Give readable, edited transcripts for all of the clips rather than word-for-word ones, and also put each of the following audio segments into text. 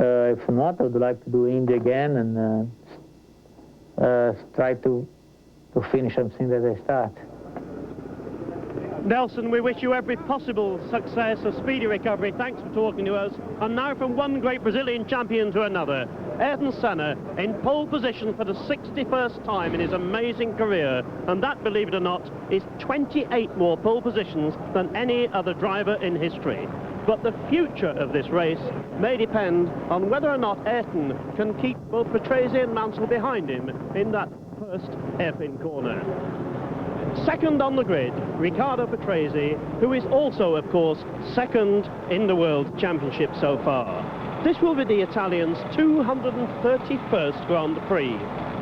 If not, I would like to do Indy again and try to finish something that I start. Nelson, we wish you every possible success, a speedy recovery. Thanks for talking to us. And now from one great Brazilian champion to another, Ayrton Senna in pole position for the 61st time in his amazing career. And that, believe it or not, is 28 more pole positions than any other driver in history. But the future of this race may depend on whether or not Ayrton can keep both Patrese and Mansell behind him in that first hairpin corner. Second on the grid, Riccardo Patrese, who is also, of course, second in the World Championship so far. This will be the Italian's 231st Grand Prix,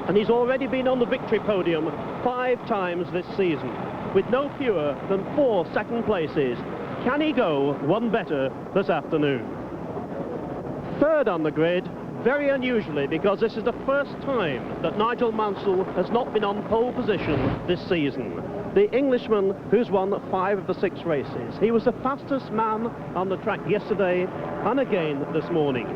and he's already been on the victory podium 5 times this season, with no fewer than 4 second places. Can he go one better this afternoon? Third on the grid, very unusually, because this is the first time that Nigel Mansell has not been on pole position this season. The Englishman who's won 5 of the 6 races. He was the fastest man on the track yesterday and again this morning.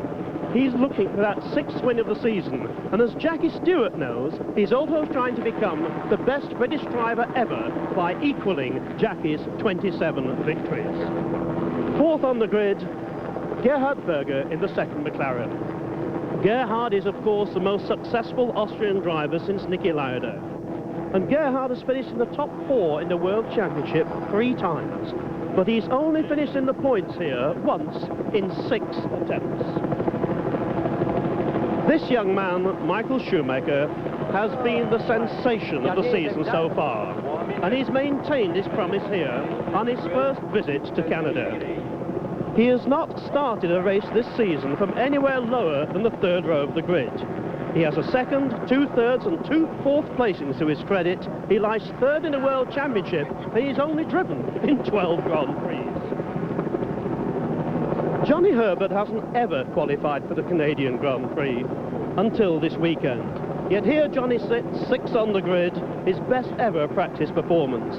He's looking for that 6th win of the season, and as Jackie Stewart knows, he's also trying to become the best British driver ever by equaling Jackie's 27 victories. Fourth on the grid, Gerhard Berger in the 2nd McLaren. Gerhard is, of course, the most successful Austrian driver since Niki Lauda. And Gerhard has finished in the top 4 in the World Championship 3 times. But he's only finished in the points here once in 6 attempts. This young man, Michael Schumacher, has been the sensation of the season so far. And he's maintained his promise here on his first visit to Canada. He has not started a race this season from anywhere lower than the 3rd row of the grid. He has a 2nd, 2 thirds and 2 fourth placings to his credit. He lies 3rd in the World Championship, and he's only driven in 12 Grand Prix. Johnny Herbert hasn't ever qualified for the Canadian Grand Prix until this weekend. Yet here Johnny sits 6th on the grid, his best ever practice performance.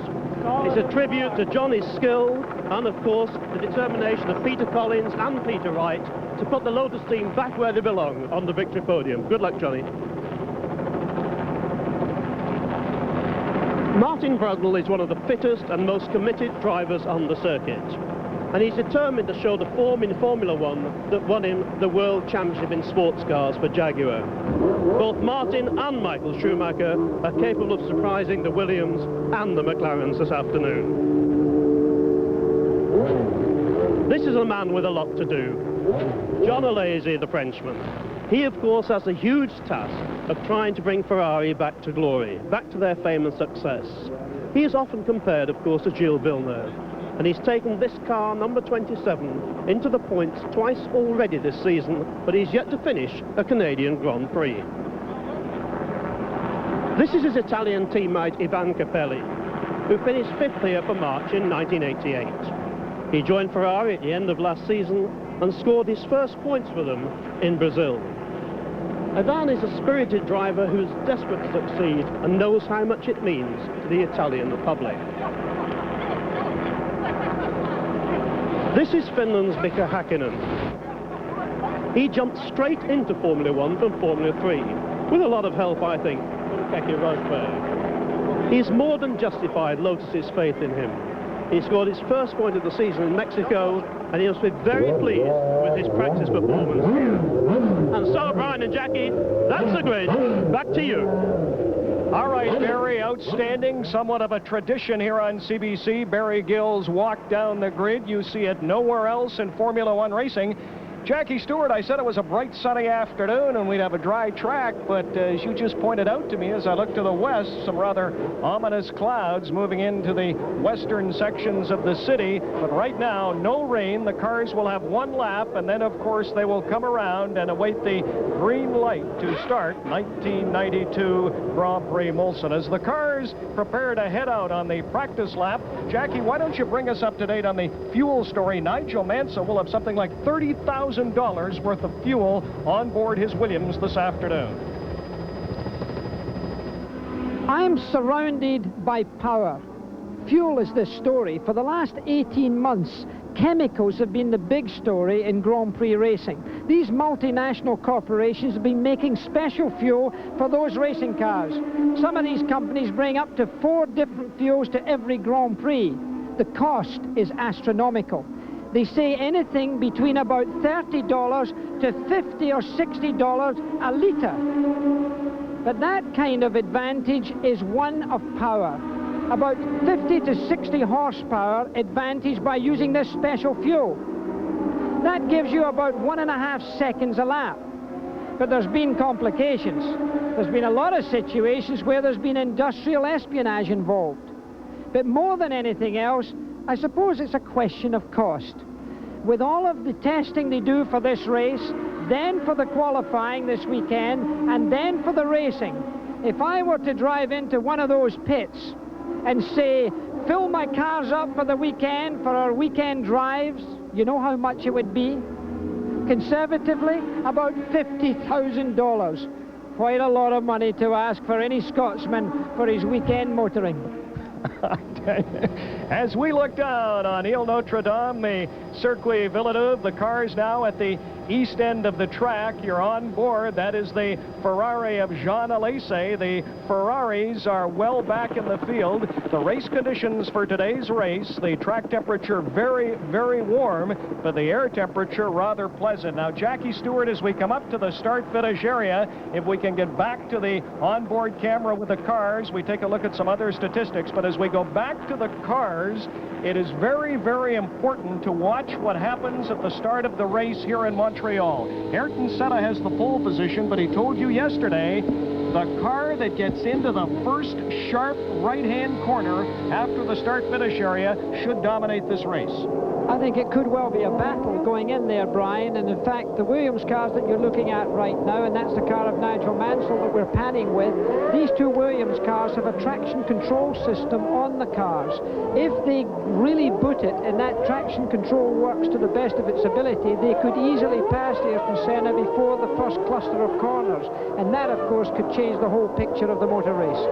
It's a tribute to Johnny's skill and, of course, the determination of Peter Collins and Peter Wright to put the Lotus team back where they belong on the victory podium. Good luck, Johnny. Martin Brundle is one of the fittest and most committed drivers on the circuit, and he's determined to show the form in Formula One that won him the World Championship in sports cars for Jaguar. Both Martin and Michael Schumacher are capable of surprising the Williams and the McLarens this afternoon. This is a man with a lot to do. John Alesi, the Frenchman. He, of course, has the huge task of trying to bring Ferrari back to glory, back to their fame and success. He is often compared, of course, to Gilles Villeneuve, and he's taken this car, number 27, into the points twice already this season, but he's yet to finish a Canadian Grand Prix. This is his Italian teammate Ivan Capelli, who finished 5th here for March in 1988. He joined Ferrari at the end of last season and scored his first points for them in Brazil. Ivan is a spirited driver who is desperate to succeed and knows how much it means to the Italian public. This is Finland's Mika Hakkinen. He jumped straight into Formula One from Formula 3, with a lot of help, I think, from Keke Rosberg. He's more than justified Lotus's faith in him. He scored his first point of the season in Mexico, and he must be very pleased with his practice performance here. And so, Brian and Jackie, that's the grid. Back to you. All right, Barry, outstanding. Somewhat of a tradition here on CBC. Barry Gill's walk down the grid. You see it nowhere else in Formula One racing. Jackie Stewart, I said it was a bright sunny afternoon and we'd have a dry track, but as you just pointed out to me as I look to the west, some rather ominous clouds moving into the western sections of the city. But right now, no rain. The cars will have 1 lap, and then, of course, they will come around and await the green light to start 1992 Grand Prix Mulsanne. As the cars prepare to head out on the practice lap, Jackie, why don't you bring us up to date on the fuel story? Nigel Mansell will have something like $30,000 worth of fuel on board his Williams this afternoon. I'm surrounded by power. Fuel is the story. For the last 18 months, chemicals have been the big story in Grand Prix racing. These multinational corporations have been making special fuel for those racing cars. Some of these companies bring up to 4 different fuels to every Grand Prix. The cost is astronomical. They say anything between about $30 to $50 or $60 a litre. But that kind of advantage is one of power. About 50 to 60 horsepower advantage by using this special fuel. That gives you about 1.5 seconds a lap. But there's been complications. There's been a lot of situations where there's been industrial espionage involved. But more than anything else, I suppose it's a question of cost. With all of the testing they do for this race, then for the qualifying this weekend, and then for the racing, if I were to drive into one of those pits and say, fill my cars up for the weekend, for our weekend drives, you know how much it would be? Conservatively, about $50,000. Quite a lot of money to ask for any Scotsman for his weekend motoring. As we look down on Ile Notre Dame, the Circuit Villeneuve, the cars now at the east end of the track. You're on board. That is the Ferrari of Jean Alesi. The Ferraris are well back in the field. The race conditions for today's race, the track temperature very, very warm, but the air temperature rather pleasant. Now, Jackie Stewart, as we come up to the start-finish area, if we can get back to the onboard camera with the cars, we take a look at some other statistics. But as we go back to the cars, it is very, very important to watch what happens at the start of the race here in Montreal. Ayrton Senna has the pole position, but he told you yesterday the car that gets into the first sharp right-hand corner after the start-finish area should dominate this race. I think it could well be a battle going in there, Brian, and in fact the Williams cars that you're looking at right now, and that's the car of Nigel Mansell that we're panning with, these two Williams cars have a traction control system on the cars. If they really boot it and that traction control works to the best of its ability, they could easily pass Ayrton Senna before the first cluster of corners, and that of course could change the whole picture of the motor race.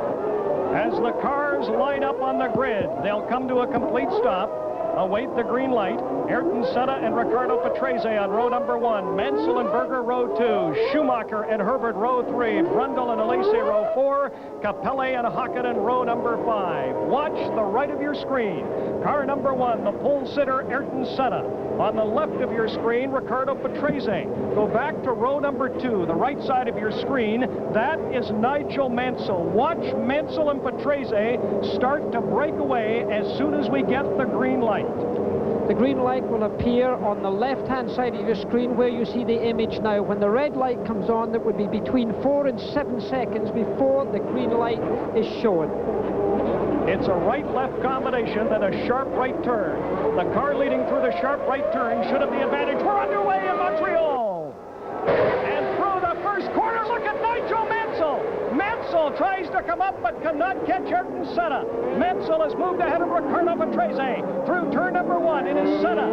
As the cars line up on the grid, they'll come to a complete stop. Await the green light. Ayrton Senna and Riccardo Patrese on row number 1. Mansell and Berger row 2. Schumacher and Herbert row 3. Brundle and Alesi row 4. Capelli and Hakkinen row number 5. Watch the right of your screen. Car number 1, the pole sitter Ayrton Senna. On the left of your screen, Riccardo Patrese. Go back to row number 2, the right side of your screen. That is Nigel Mansell. Watch Mansell and Patrese start to break away as soon as we get the green light. The green light will appear on the left-hand side of your screen where you see the image now. When the red light comes on, that would be between 4 and 7 seconds before the green light is shown. It's a right-left combination, then a sharp right turn. The car leading through the sharp right turn should have the advantage. We're underway in Montreal. And through the first corner, look at Nigel Mansell. Mansell tries to come up but cannot catch Ayrton Senna. Mansell has moved ahead of Riccardo Patrese. Through turn number 1, it is Senna,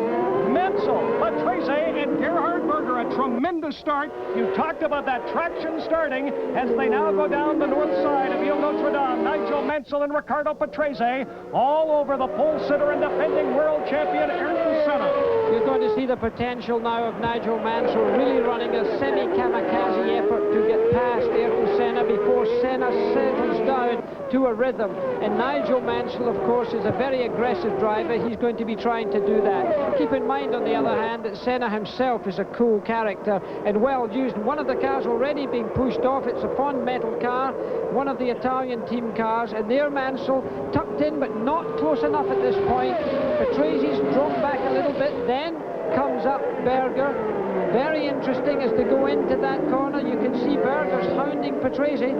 Mansell, Patrese, and Gerhard Berger. A tremendous start. You talked about that traction starting as they now go down the north side of Ile Notre Dame. Nigel Mansell and Riccardo Patrese all over the pole sitter and defending world champion Ayrton Senna. You're going to see the potential now of Nigel Mansell really running a semi-kamikaze effort to get past Ayrton Senna before Senna settles down to a rhythm. And Nigel Mansell, of course, is a very aggressive driver. He's going to be trying to do that. Keep in mind, on the other hand, that Senna himself is a cool character and well used. One of the cars already being pushed off. It's a Fond Metal car, one of the Italian team cars, and there Mansell tucked in but not close enough at this point. Patrese's dropped back a little bit, then comes up Berger. Very interesting as they go into that corner. You can see Berger's hounding Patrese.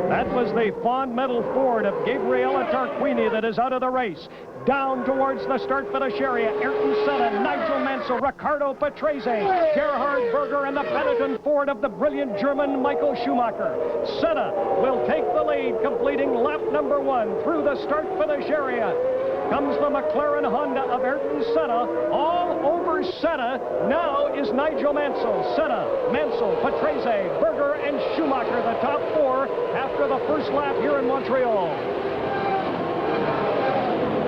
That was the Fond Metal Ford of Gabriele Tarquini that is out of the race. Down towards the start-finish area, Ayrton Senna, Nigel Mansell, Riccardo Patrese, Gerhard Berger, and the Benetton Ford of the brilliant German Michael Schumacher. Senna will take the lead, completing lap number 1 through the start-finish area. Comes the McLaren Honda of Ayrton Senna. All over Senna now is Nigel Mansell. Senna, Mansell, Patrese, Berger, and Schumacher, the top 4 after the first lap here in Montreal.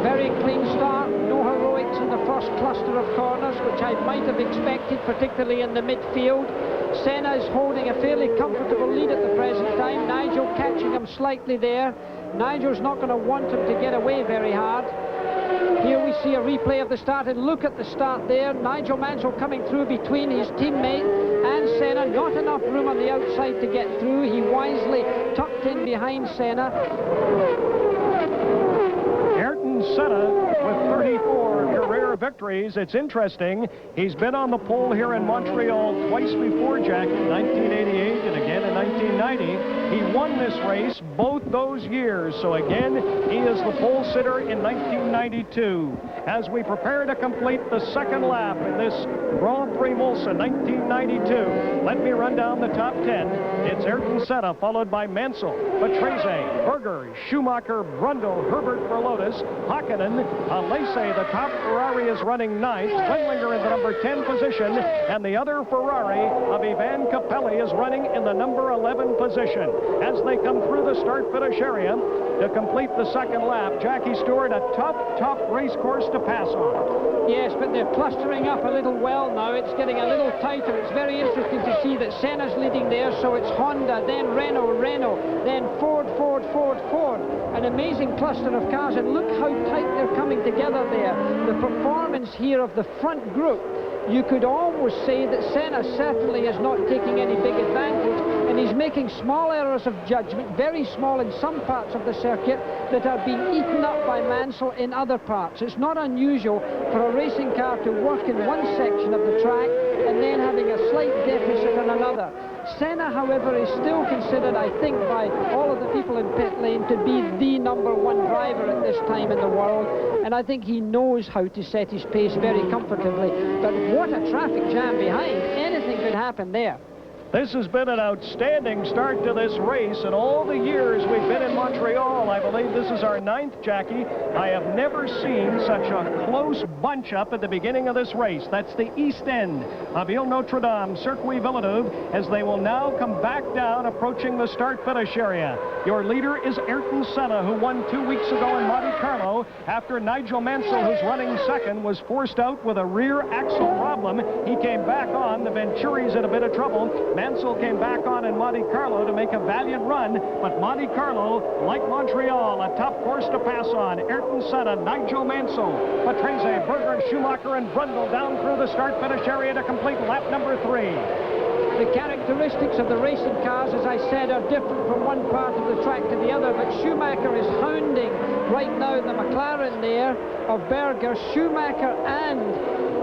Very clean start, no heroics in the first cluster of corners, which I might have expected, particularly in the midfield. Senna is holding a fairly comfortable lead at the present time. Nigel catching him slightly there. Nigel's not going to want him to get away very hard. Here we see a replay of the start, and look at the start there. Nigel Mansell coming through between his teammate and Senna. Not enough room on the outside to get through. He wisely tucked in behind Senna. Ayrton Senna with 34 career victories. It's interesting, he's been on the pole here in Montreal twice before, Jack, in 1988 and again in 1990. He won this race both those years, so again, he is the pole sitter in 1992. As we prepare to complete the second lap in this Grand Prix Molson 1992, let me run down the top 10. It's Ayrton Senna, followed by Mansell, Patrese, Berger, Schumacher, Brundle, Herbert for Lotus, Hakkinen, Alesi. The top Ferrari is running 9th, Wendlinger in the number 10 position, and the other Ferrari of Ivan Capelli is running in the number 11 position. As they come through the start-finish area to complete the second lap, Jackie Stewart, a tough race course to pass on. Yes, but they're clustering up a little well now. It's getting a little tighter. It's very interesting to see that Senna's leading there, so it's Honda, then Renault, then Ford. An amazing cluster of cars, and look how tight they're coming together there. The performance here of the front group, you could almost say that Senna certainly is not taking any big advantage, and he's making small errors of judgment, very small in some parts of the circuit, that are being eaten up by Mansell in other parts. It's not unusual for a racing car to work in one section of the track and then having a slight deficit in another. Senna, however, is still considered, I think, by all of the people in pit lane to be the number one driver at this time in the world, and I think he knows how to set his pace very comfortably. But what a traffic jam behind. Anything could happen there. This has been an outstanding start to this race. In all the years we've been in Montreal, I believe this is our 9th, Jackie, I have never seen such a close bunch up at the beginning of this race. That's the east end of Ile Notre Dame, Circuit Villeneuve, as they will now come back down, approaching the start-finish area. Your leader is Ayrton Senna, who won 2 weeks ago in Monte Carlo after Nigel Mansell, who's running second, was forced out with a rear axle problem. He came back on. The Venturi's in a bit of trouble. Mansell came back on in Monte Carlo to make a valiant run, but Monte Carlo, like Montreal, a tough course to pass on. Ayrton Senna, Nigel Mansell, Patrese, Berger, Schumacher, and Brundle down through the start-finish area to complete lap number 3. The characteristics of the racing cars, as I said, are different from one part of the track to the other, but Schumacher is hounding right now the McLaren there of Berger, Schumacher and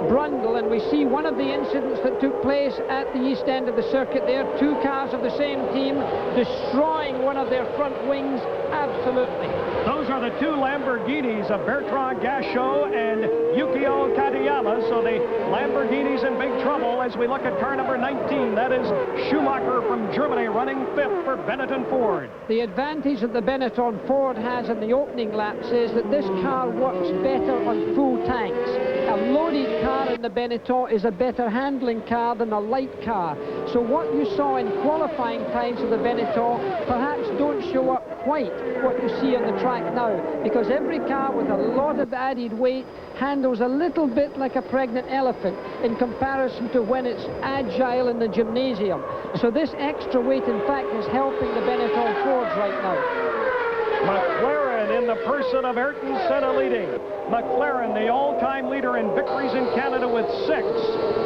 Brundle, and we see one of the incidents that took place at the east end of the circuit there. 2 cars of the same team destroying one of their front wings. Absolutely. Those are the 2 Lamborghinis of Bertrand Gachot and Yukio Katayama. So the Lamborghini's in big trouble as we look at car number 19. That is Schumacher from Germany running 5th for Benetton Ford. The advantage that the Benetton Ford has in the opening laps is that this car works better on full tanks. A loaded car in the Benetton is a better handling car than a light car. So what you saw in qualifying times of the Benetton perhaps don't show up quite what you see on the track now, because every car with a lot of added weight handles a little bit like a pregnant elephant in comparison to when it's agile in the gymnasium. So this extra weight, in fact, is helping the Benetton Fords right now. McLaren in the person of Ayrton Senna leading. McLaren, the all-time leader in victories in Canada with 6.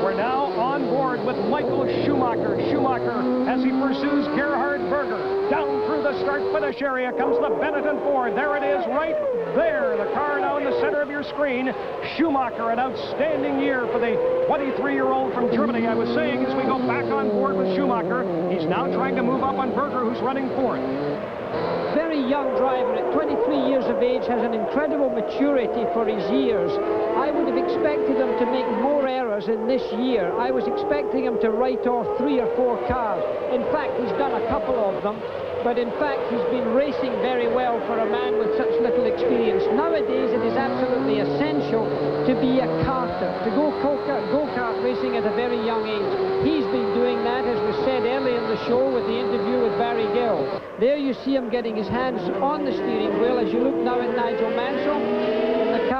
We're now on board with Michael Schumacher. Schumacher as he pursues Gerhard Berger. Down through the start-finish area comes the Benetton Ford. There it is right there. The car now in the center of your screen. Schumacher, an outstanding year for the 23-year-old from Germany. I was saying as we go back on board with Schumacher, he's now trying to move up on Berger, who's running 4th. Very young driver at 23 years of age, has an incredible maturity for his years. I would have expected him to make more errors in this year. I was expecting him to write off 3 or 4 cars. In fact, he's done a couple of them. But in fact, he's been racing very well for a man with such little experience. Nowadays, it is absolutely essential to be a karter, to go go-kart racing at a very young age. He's been doing that, as was said earlier in the show with the interview with Barry Gill. There you see him getting his hands on the steering wheel as you look now at Nigel Mansell.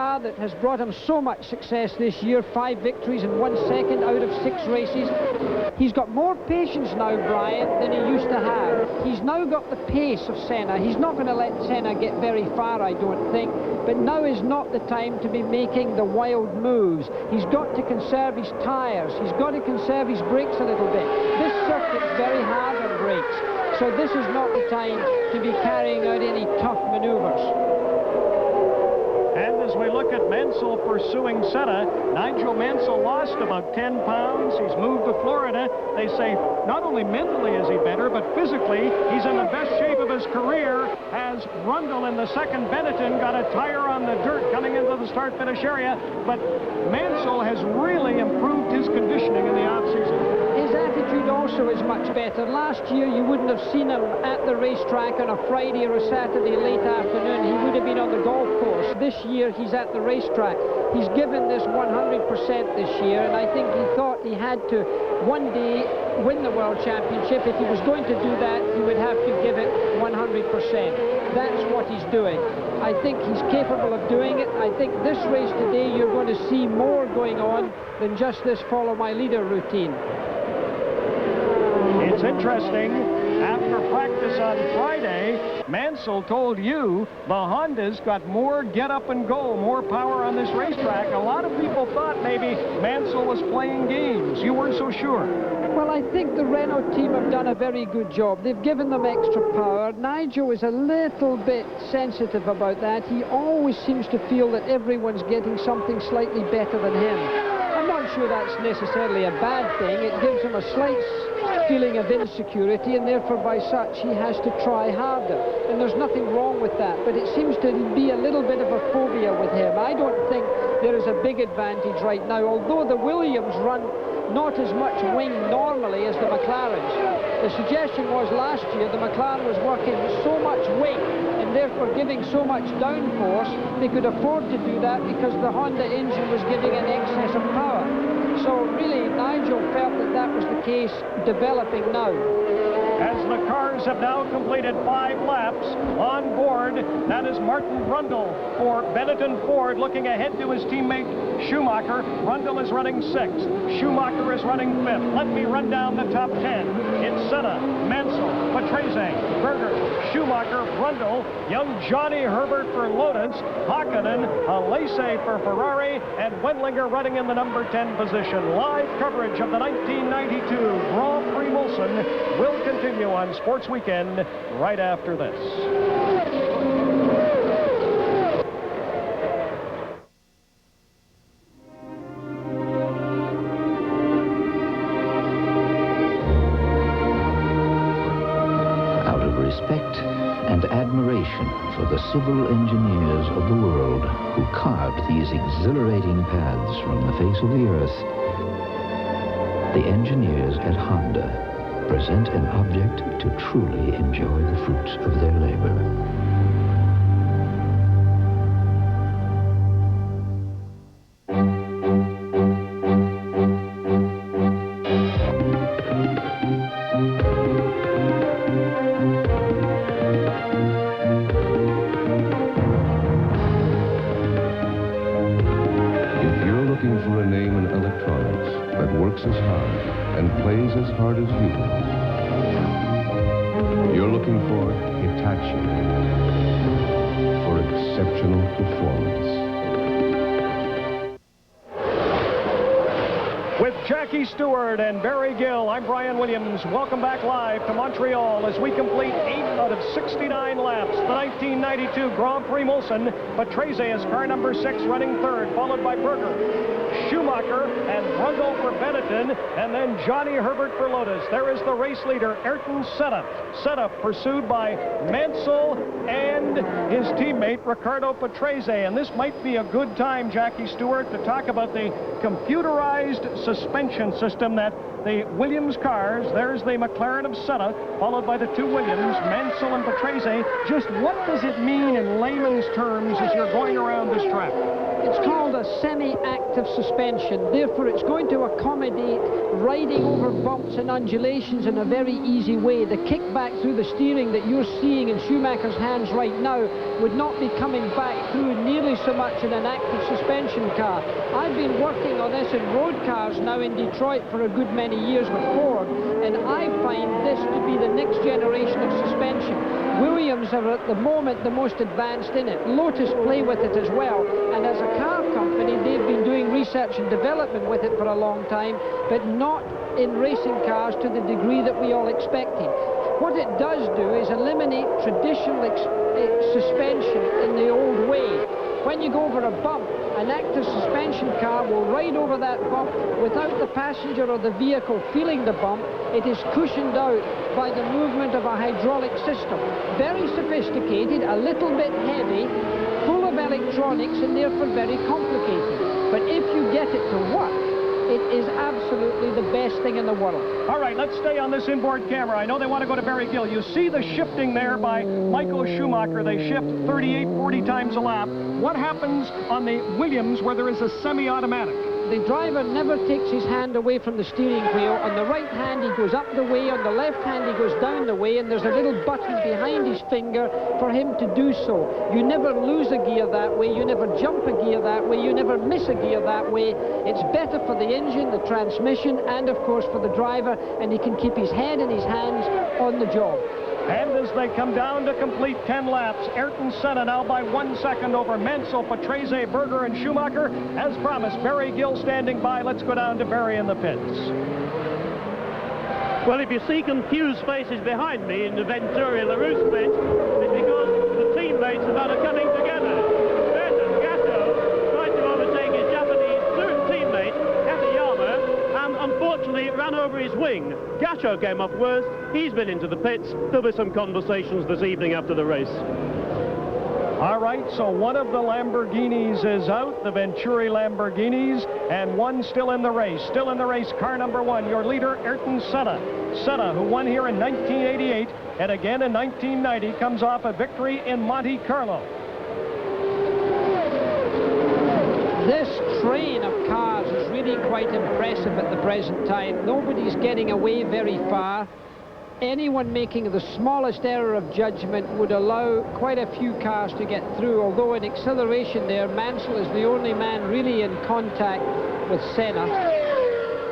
car that has brought him so much success this year, 5 victories and 1 second out of 6 races. He's got more patience now, Brian, than he used to have. He's now got the pace of Senna. He's not going to let Senna get very far, I don't think, but now is not the time to be making the wild moves. He's got to conserve his tyres. He's got to conserve his brakes a little bit. This circuit's very hard on brakes, so this is not the time to be carrying out any tough maneuvers. And as we look at Mansell pursuing Senna, Nigel Mansell lost about 10 pounds. He's moved to Florida. They say not only mentally is he better, but physically he's in the best shape of his career. As Rundle in the second Benetton got a tire on the dirt coming into the start-finish area. But Mansell has really improved his conditioning in the off-season. His attitude also is much better. Last year you wouldn't have seen him at the racetrack on a Friday or a Saturday late afternoon. He would have been on the golf course. This year he's at the racetrack. He's given this 100% this year, and I think he thought he had to one day win the World Championship. If he was going to do that, he would have to give it 100%. That's what he's doing. I think he's capable of doing it. I think this race today you're going to see more going on than just this follow my leader routine. It's interesting, after practice on Friday, Mansell told you the Honda's got more get up and go, more power on this racetrack. A lot of people thought maybe Mansell was playing games. You weren't so sure. Well, I think the Renault team have done a very good job. They've given them extra power. Nigel is a little bit sensitive about that. He always seems to feel that everyone's getting something slightly better than him. I'm not sure that's necessarily a bad thing. It gives him a slight feeling of insecurity, and therefore by such he has to try harder, and there's nothing wrong with that, but it seems to be a little bit of a phobia with him. I don't think there is a big advantage right now, although the Williams run not as much wing normally as the McLarens. The suggestion was last year the McLaren was working so much wing and therefore giving so much downforce they could afford to do that because the Honda engine was giving an excess of power. So really Nigel felt that that was the case developing now. As the cars have now completed 5 laps on board, that is Martin Brundle for Benetton Ford looking ahead to his teammate Schumacher. Brundle is running 6th. Schumacher is running 5th. Let me run down the top 10. It's Senna, Mansell, Patrese, Berger, Schumacher, Brundle, young Johnny Herbert for Lotus, Hakkinen, Alesi for Ferrari, and Wendlinger running in the number 10 position. Live coverage of the 1992 Grand Prix Mulsanne will continue on Sports Weekend right after this. Out of respect and admiration for the civil engineers of the world who carved these exhilarating paths from the face of the earth, the engineers at Honda present an object to truly enjoy the fruits of their labor. If you're looking for a name in electronics that works as hard and plays as hard as you, you're looking for Hitachi, for exceptional performance. With Jackie Stewart and Barry Gill, I'm Brian Williams. Welcome back live to Montreal as we complete 8 out of 69 laps. The 1992 Grand Prix Mulsanne. Patrese is car number 6, running 3rd, followed by Berger, Schumacher, and Brundle for Benetton, and then Johnny Herbert for Lotus. There is the race leader, Ayrton Senna. Senna pursued by Mansell and his teammate, Riccardo Patrese. And this might be a good time, Jackie Stewart, to talk about the computerized suspension system that the Williams cars, there's the McLaren of Senna, followed by the 2 Williams, Mansell and Patrese. Just what does it mean in layman's terms as you're going around this track? It's called a semi-active suspension. Therefore, it's going to accommodate riding over bumps and undulations in a very easy way. The kickback through the steering that you're seeing in Schumacher's hands right now would not be coming back through nearly so much in an active suspension car. I've been working on this in road cars now in Detroit for a good many years with Ford, and I find this to be the next generation of suspension. Williams are at the moment the most advanced in it. Lotus play with it as well, and as a car company they've been doing research and development with it for a long time, but not in racing cars to the degree that we all expected. What it does do is eliminate traditional suspension in the old way. When you go over a bump, an active suspension car will ride over that bump without the passenger or the vehicle feeling the bump. It is cushioned out by the movement of a hydraulic system. Very sophisticated, a little bit heavy, full of electronics, and therefore very complicated. But if you get it to work, it is absolutely the best thing in the world. All right, let's stay on this inboard camera. I know they want to go to Barry Gill. You see the shifting there by Michael Schumacher. They shift 38, 40 times a lap. What happens on the Williams where there is a semi-automatic? The driver never takes his hand away from the steering wheel. On the right hand, he goes up the way. On the left hand, he goes down the way. And there's a little button behind his finger for him to do so. You never lose a gear that way. You never jump a gear that way. You never miss a gear that way. It's better for the engine, the transmission, and of course for the driver. And he can keep his head and his hands on the job. And as they come down to complete 10 laps, Ayrton Senna now by 1 second over Mansell, Patrese, Berger, and Schumacher. As promised, Barry Gill standing by. Let's go down to Barry in the pits. Well, if you see confused faces behind me in the Venturi LaRousse pit, it's because the teammates are not coming together. Bertrand Gatto tried to overtake his Japanese teammate, Katayama, and unfortunately ran over his wing. Gatto came off worst. He's been into the pits. There'll be some conversations this evening after the race. All right, so one of the Lamborghinis is out, the Venturi Lamborghinis, and one still in the race. Still in the race, car number 1, your leader, Ayrton Senna. Senna, who won here in 1988 and again in 1990, comes off a victory in Monte Carlo. This train of cars is really quite impressive at the present time. Nobody's getting away very far. Anyone making the smallest error of judgment would allow quite a few cars to get through, although in acceleration there, Mansell is the only man really in contact with Senna.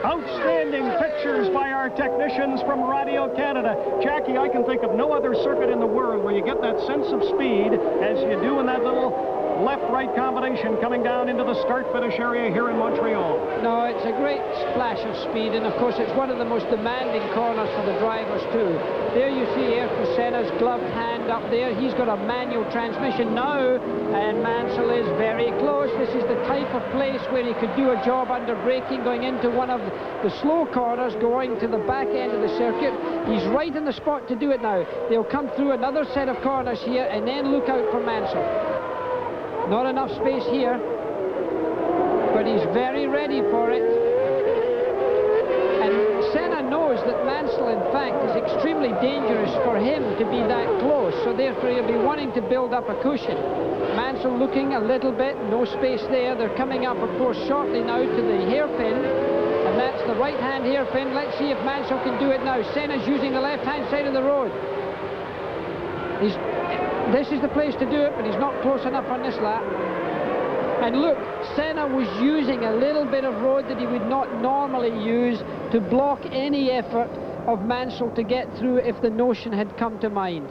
Outstanding pictures by our technicians from Radio Canada. Jackie, I can think of no other circuit in the world where you get that sense of speed as you do in that little left-right combination coming down into the start-finish area here in Montreal. No, it's a great splash of speed, and of course it's one of the most demanding corners for the drivers too. There you see Ayrton Senna's gloved hand up there. He's got a manual transmission now, and Mansell is very close. This is the type of place where he could do a job under braking, going into one of the slow corners, going to the back end of the circuit. He's right in the spot to do it now. They'll come through another set of corners here, and then look out for Mansell. Not enough space here, but he's very ready for it. And Senna knows that Mansell, in fact, is extremely dangerous for him to be that close, so therefore he'll be wanting to build up a cushion. Mansell looking a little bit, no space there. They're coming up, of course, shortly now to the hairpin, and that's the right-hand hairpin. Let's see if Mansell can do it now. Senna's using the left-hand side of the road. This is the place to do it, but he's not close enough on this lap. And look, Senna was using a little bit of road that he would not normally use to block any effort of Mansell to get through if the notion had come to mind.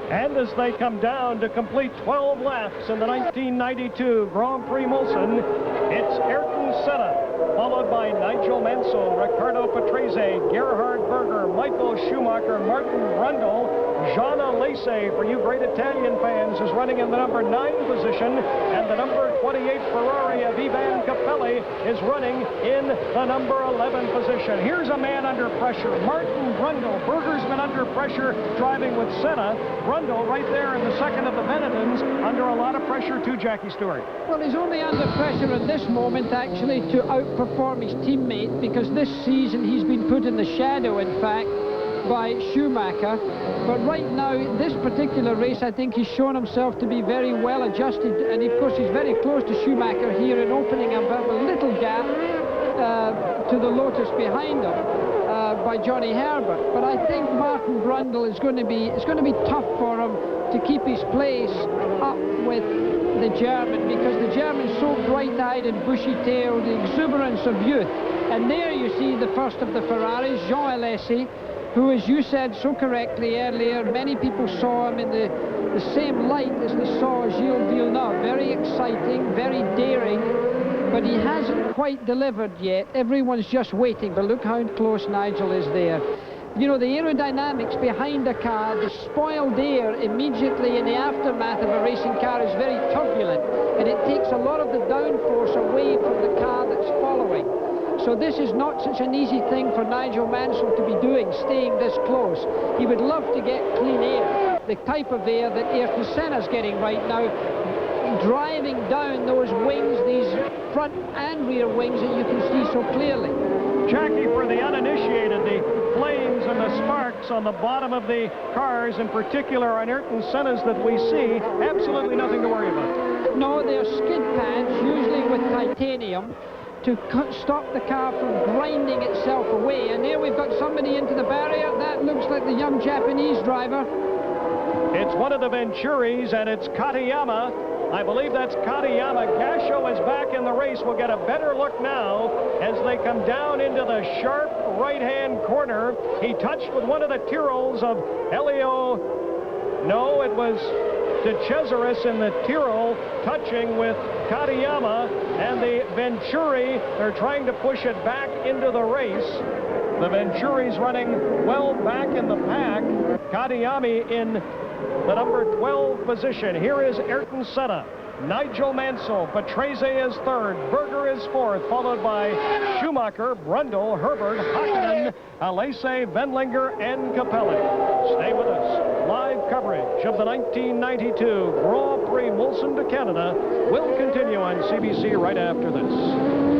And as they come down to complete 12 laps in the 1992 Grand Prix Mulsanne, it's Ayrton Senna, followed by Nigel Mansell, Riccardo Patrese, Gerhard Berger, Michael Schumacher, Martin Brundle. Jean Alesi, for you great Italian fans, is running in the number 9 position, and the number 28 Ferrari of Ivan Capelli is running in the number 11 position. Here's a man under pressure, Martin Brundle. Berger's been under pressure driving with Senna. Brundle right there in the second of the Benettons under a lot of pressure too, Jackie Stewart. Well, he's only under pressure in this moment actually to outperform his teammate, because this season he's been put in the shadow, in fact, by Schumacher. But right now, this particular race, I think he's shown himself to be very well adjusted, and of course he's very close to Schumacher here in opening up a little gap to the Lotus behind him by Johnny Herbert. But I think Martin Brundle is going to be, it's going to be tough for him to keep his place up with the German, because the German's so bright-eyed and bushy-tailed, the exuberance of youth. And there you see the first of the Ferraris, Jean Alesi, who, as you said so correctly earlier, many people saw him in the same light as they saw Gilles Villeneuve. Very exciting, very daring, but he hasn't quite delivered yet. Everyone's just waiting, but look how close Nigel is there. You know, the aerodynamics behind the car, the spoiled air immediately in the aftermath of a racing car is very turbulent, and it takes a lot of the downforce away from the car that's following. So this is not such an easy thing for Nigel Mansell to be doing, staying this close. He would love to get clean air, the type of air that Ayrton Senna's getting right now, driving down those wings, these front and rear wings that you can see so clearly. Jackie, for the uninitiated, the flames and the sparks on the bottom of the cars, in particular on Ayrton Senna's that we see, absolutely nothing to worry about. No, they're skid pads, usually with titanium, to stop the car from grinding itself away. And there we've got somebody into the barrier. That looks like the young Japanese driver. It's one of the Venturis, and it's Katayama. I believe that's Katayama. Gasho is back in the race. We'll get a better look now as they come down into the sharp right-hand corner. He touched with one of the Tyrols of Elio. No, it was De Cesaris in the Tyrol touching with Katayama, and the Venturi, they're trying to push it back into the race. The Venturi's running well back in the pack. Katayama in the number 12 position. Here is Ayrton Senna. Nigel Mansell. Patrese is third. Berger is fourth, followed by Schumacher, Brundle, Herbert, Hakkinen, Alesi, Wendlinger, and Capelli. Stay with us. Live coverage of the 1992 Grand Prix Molson de Canada will continue on CBC right after this.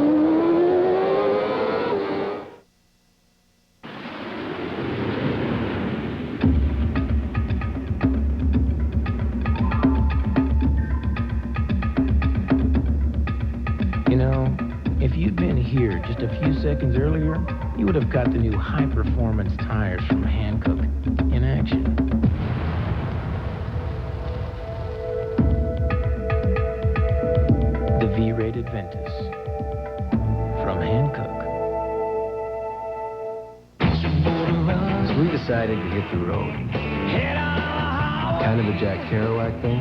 Here just a few seconds earlier, you would have got the new high-performance tires from Hankook in action. The V-rated Ventus from Hankook. So we decided to hit the road. Kind of a Jack Kerouac thing.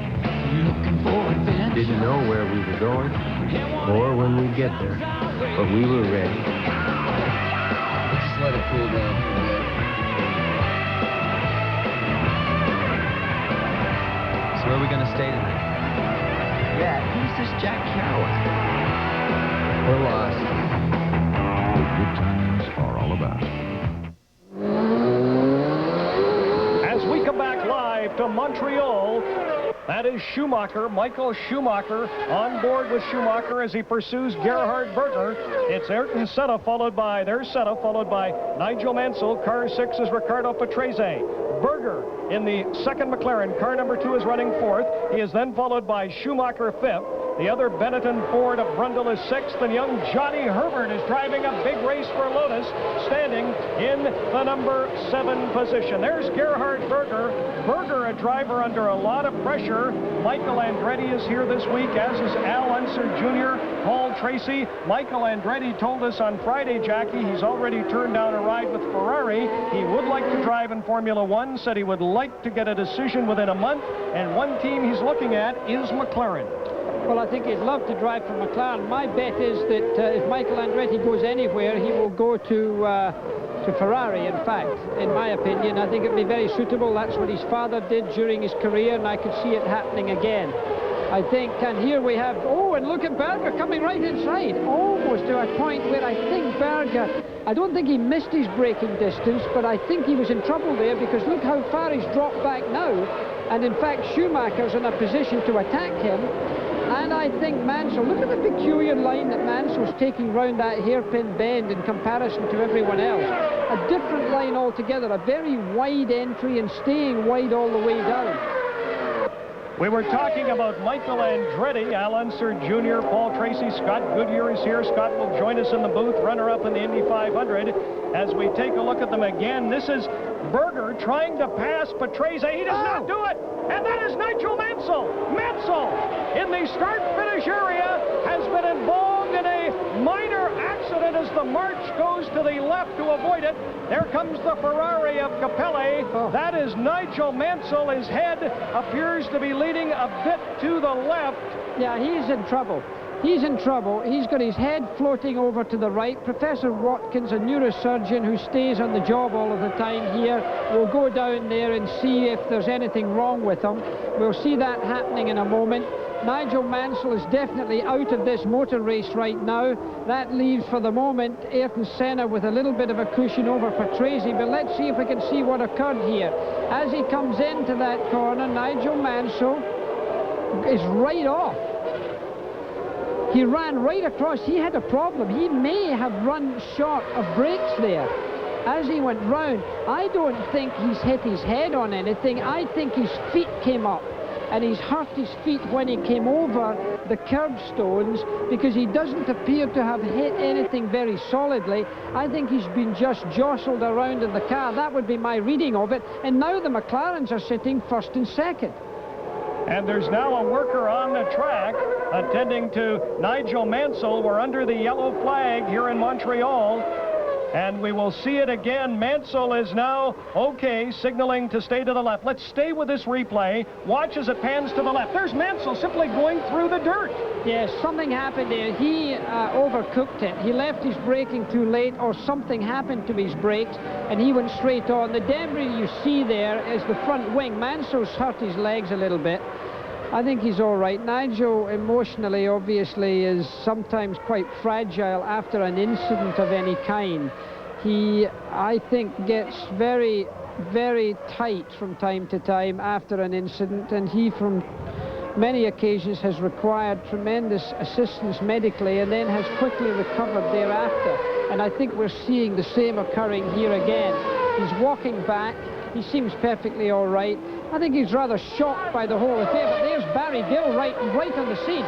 Didn't know where we were going or when we'd get there, but we were ready. Let's let it cool down here a bit. So where are we going to stay tonight? Yeah, who's this Jack Kerouac? We're lost. What good times are all about. As we come back live to Montreal, that is Schumacher, Michael Schumacher, on board with Schumacher as he pursues Gerhard Berger. It's Ayrton Senna followed by Nigel Mansell. Car 6 is Ricardo Patrese. Berger in the second McLaren. Car number 2 is running fourth. He is then followed by Schumacher fifth. The other Benetton Ford of Brundle is sixth, and young Johnny Herbert is driving a big race for Lotus, standing in the number 7 position. There's Gerhard Berger. Berger, a driver under a lot of pressure. Michael Andretti is here this week, as is Al Unser Jr., Paul Tracy. Michael Andretti told us on Friday, Jackie, he's already turned down a ride with Ferrari. He would like to drive in Formula One, said he would like to get a decision within a month, and one team he's looking at is McLaren. Well, I think he'd love to drive for McLaren. My bet is that if Michael Andretti goes anywhere, he will go to Ferrari, in fact. In my opinion, I think it'd be very suitable. That's what his father did during his career, and I could see it happening again. I think, and here we have, oh, and look at Berger coming right inside, almost to a point where I think Berger, I don't think he missed his braking distance, but I think he was in trouble there, because look how far he's dropped back now. And in fact, Schumacher's in a position to attack him. And I think Mansell, look at the peculiar line that Mansell's taking round that hairpin bend in comparison to everyone else. A different line altogether, a very wide entry and staying wide all the way down. We were talking about Michael Andretti, Al Unser Jr., Paul Tracy, Scott Goodyear is here. Scott will join us in the booth, runner-up in the Indy 500. As we take a look at them again, this is Berger trying to pass Patrese. He does not do it. And that is Nigel Mansell. Mansell, in the start-finish area, has been involved in a minor accident as the march goes to the left to avoid it. There comes the Ferrari of Capelli. That is Nigel Mansell. His head appears to be leaning a bit to the left. Yeah, he's in trouble. He's in trouble. He's got his head floating over to the right. Professor Watkins, a neurosurgeon who stays on the job all of the time here, will go down there and see if there's anything wrong with him. We'll see that happening in a moment. Nigel Mansell is definitely out of this motor race right now. That leaves, for the moment, Ayrton Senna with a little bit of a cushion over Patrese, but let's see if we can see what occurred here. As he comes into that corner, Nigel Mansell is right off. He ran right across. He had a problem. He may have run short of brakes there as he went round. I don't think he's hit his head on anything. I think his feet came up, and he's hurt his feet when he came over the curbstones, because he doesn't appear to have hit anything very solidly. I think he's been just jostled around in the car. That would be my reading of it. And now the McLarens are sitting first and second. And there's now a worker on the track attending to Nigel Mansell. We're under the yellow flag here in Montreal. And we will see it again. Mansell is now okay, signaling to stay to the left. Let's stay with this replay. Watch as it pans to the left. There's Mansell simply going through the dirt. Yes, something happened there. He overcooked it. He left his braking too late, or something happened to his brakes, and he went straight on. The debris you see there is the front wing. Mansell's hurt his legs a little bit. I think he's all right. Nigel, emotionally, obviously, is sometimes quite fragile after an incident of any kind. He, I think, gets very, very tight from time to time after an incident, and he, from many occasions, has required tremendous assistance medically and then has quickly recovered thereafter. And I think we're seeing the same occurring here again. He's walking back. He seems perfectly all right. I think he's rather shocked by the whole affair, but there's Barry Gill right on the scene.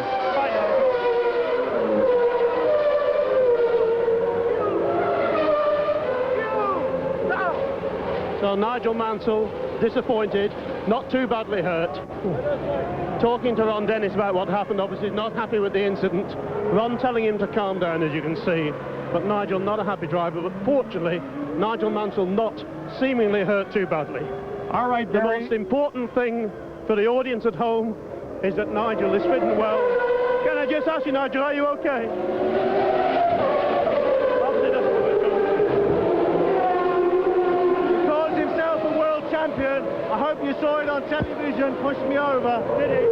So Nigel Mansell, disappointed, not too badly hurt. Talking to Ron Dennis about what happened, obviously not happy with the incident. Ron telling him to calm down, as you can see. But Nigel, not a happy driver, but fortunately, Nigel Mansell not seemingly hurt too badly. All right, the Barry. most important thing for the audience at home is that Nigel is fit and well. Can I just ask you, Nigel, are you okay? He calls himself a world champion. I hope you saw it on television, pushed me over, did he?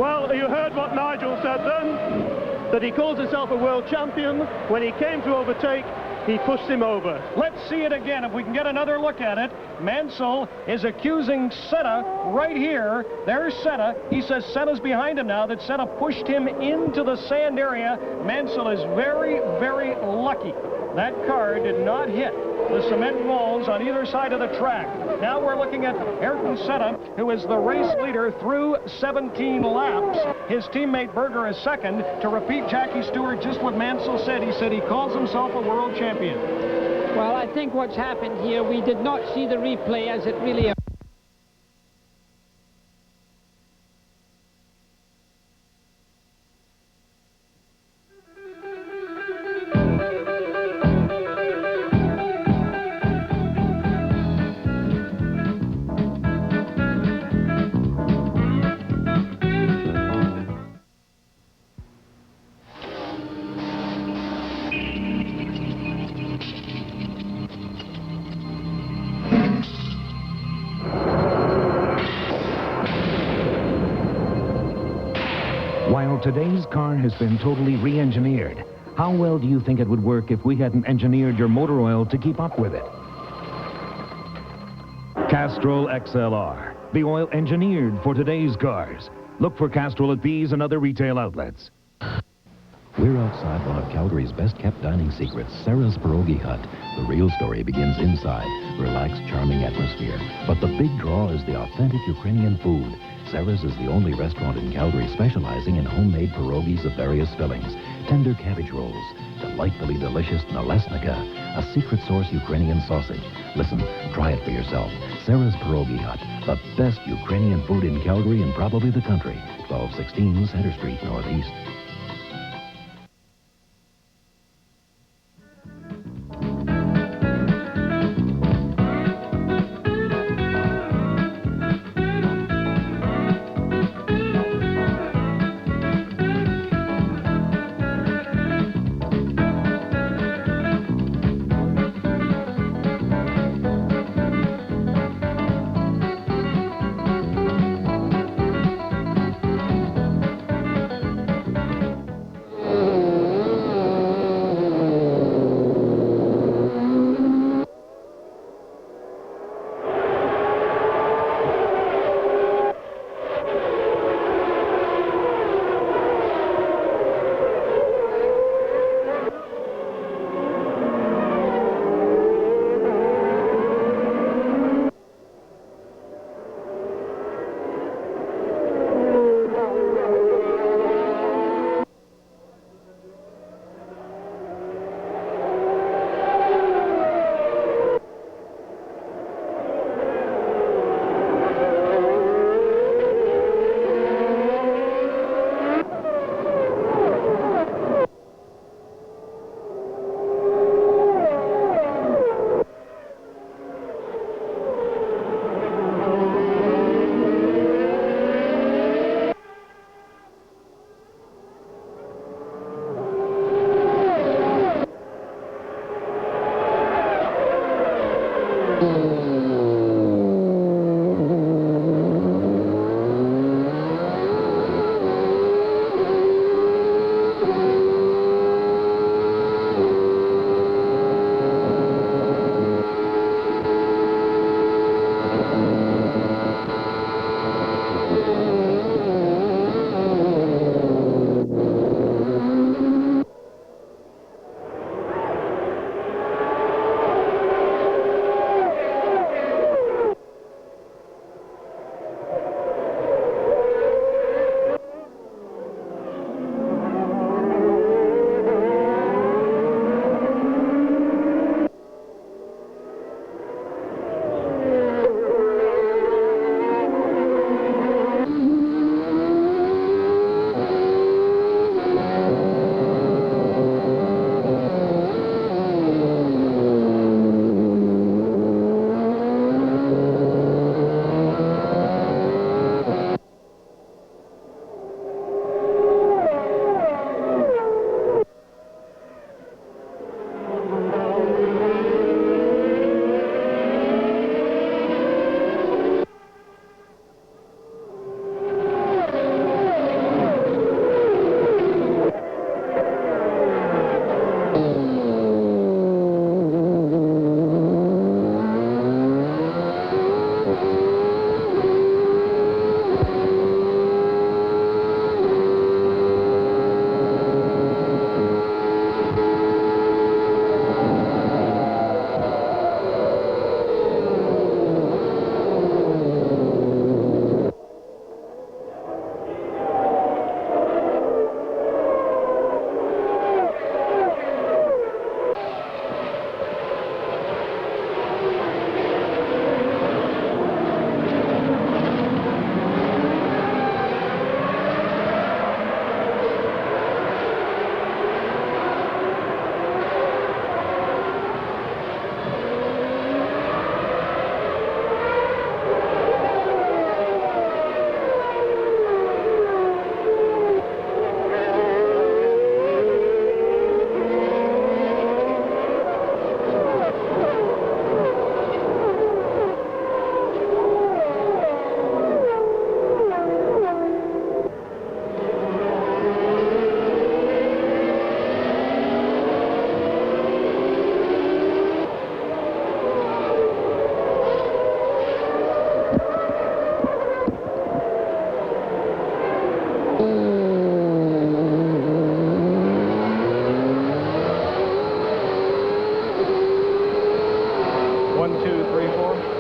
Well, you heard what Nigel said then, that he calls himself a world champion. When he came to overtake, he pushed him over. Let's see it again, if we can get another look at it. Mansell is accusing Senna right here. There's Senna. He says Senna's behind him now, that Senna pushed him into the sand area. Mansell is very, very lucky. That car did not hit the cement walls on either side of the track. Now we're looking at Ayrton Senna, who is the race leader through 17 laps. His teammate Berger is second. To repeat Jackie Stewart, just what Mansell said. He said he calls himself a world champion. Well, I think what's happened here, we did not see the replay as it really While today's car has been totally re-engineered, how well do you think it would work if we hadn't engineered your motor oil to keep up with it? Castrol XLR, the oil engineered for today's cars. Look for Castrol at these and other retail outlets. We're outside one of Calgary's best-kept dining secrets, Sarah's Pierogi Hut. The real story begins inside. Relaxed, charming atmosphere. But the big draw is the authentic Ukrainian food. Sarah's is the only restaurant in Calgary specializing in homemade pierogies of various fillings. Tender cabbage rolls, delightfully delicious nalesnika, a secret source Ukrainian sausage. Listen, try it for yourself. Sarah's Pierogi Hut, the best Ukrainian food in Calgary and probably the country. 1216 Center Street, Northeast. 1, 2, 3, 4.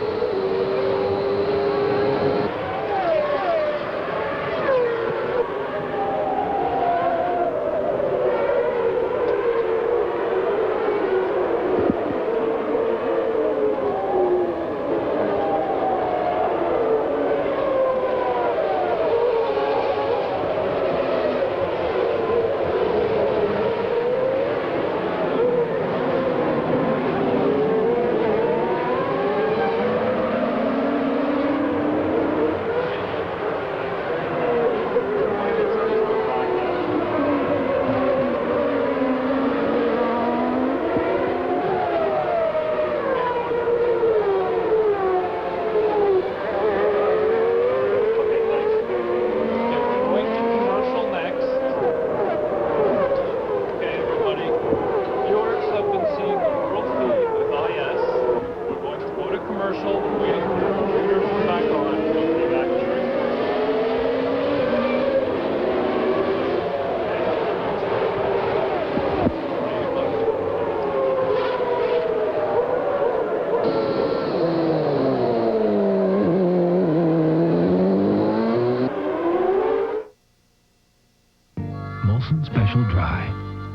Molson Special Dry.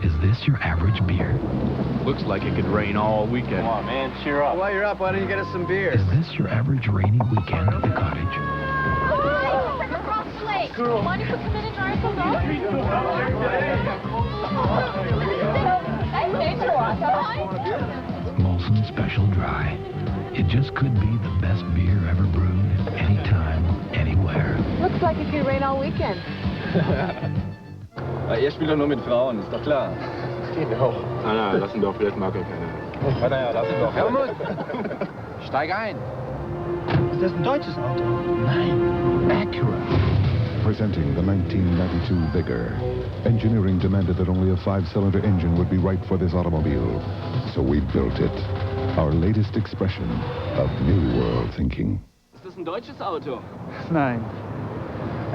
Is this your average beer? Looks like it could rain all weekend. Come on, man, cheer up. While you're up, why don't you get us some beer? Is this your average rainy weekend at the cottage? Across the lake. Why don't you put some in our Molson Special Dry. It just could be the best beer ever brewed, anytime, anywhere. Looks like it could rain all weekend. Jeg spiller nu med Frauen, ist doch klar. Genau. Nein, lass ihn doch, vielleicht mag er keine. Naja, lass ihn doch. Helmut, steig ein. Ist das ein deutsches Auto? Nein, Acura. Presenting the 1992 Bigger. Engineering demanded that only a 5-cylinder engine would be right for this automobile. So we built it. Our latest expression of New World thinking. Ist das ein deutsches Auto? Nein.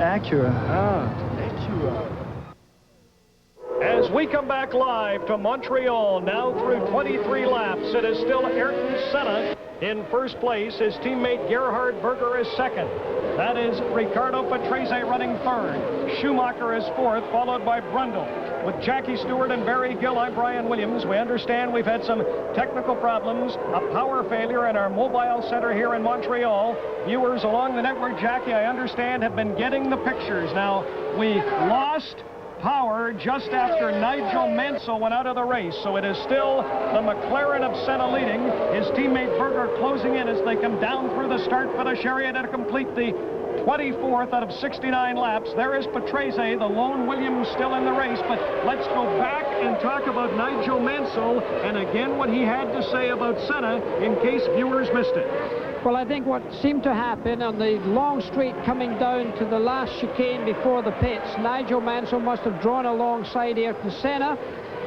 Acura. Ah, Acura. As we come back live to Montreal, now through 23 laps, it is still Ayrton Senna in first place. His teammate Gerhard Berger is second. That is Ricardo Patrese running third. Schumacher is fourth, followed by Brundle. With Jackie Stewart and Barry Gill, I'm Brian Williams. We understand we've had some technical problems, a power failure in our mobile center here in Montreal. Viewers along the network, Jackie, I understand, have been getting the pictures. Now, we lost power just after Nigel Mansell went out of the race, so it is still the McLaren of Senna leading. His teammate Berger closing in as they come down through the start for the chariot to complete the 24th out of 69 laps. There is Patrese, the lone Williams, still in the race, but let's go back and talk about Nigel Mansell and again what he had to say about Senna in case viewers missed it. Well, I think what seemed to happen on the long straight coming down to the last chicane before the pits, Nigel Mansell must have drawn alongside Ayrton Senna,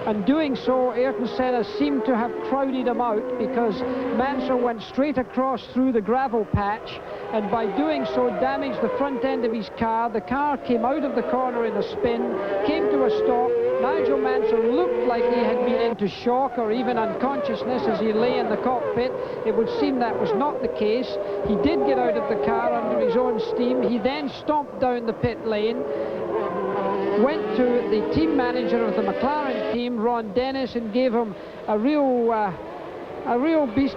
and doing so, Ayrton Senna seemed to have crowded him out because Mansell went straight across through the gravel patch, and by doing so damaged the front end of his car. The car came out of the corner in a spin, came to a stop. Nigel Mansell looked like he had been into shock or even unconsciousness as he lay in the cockpit. It would seem that was not the case. He did get out of the car under his own steam. He then stomped down the pit lane, went to the team manager of the McLaren team, Ron Dennis, and gave him a real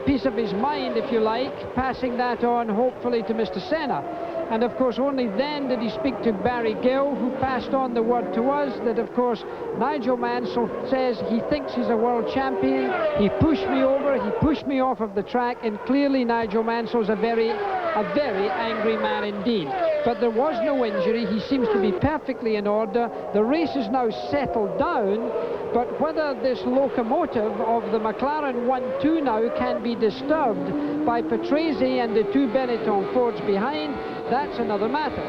piece of his mind, if you like, passing that on hopefully to Mr. Senna. And of course only then did he speak to Barry Gill, who passed on the word to us that of course Nigel Mansell says he thinks he's a world champion. He pushed me over, he pushed me off of the track, and clearly Nigel Mansell's a very angry man indeed. But there was no injury. He seems to be perfectly in order. The race is now settled down, but whether this locomotive of the McLaren 1-2 now can be disturbed by Patrese and the two Benetton Fords behind, that's another matter.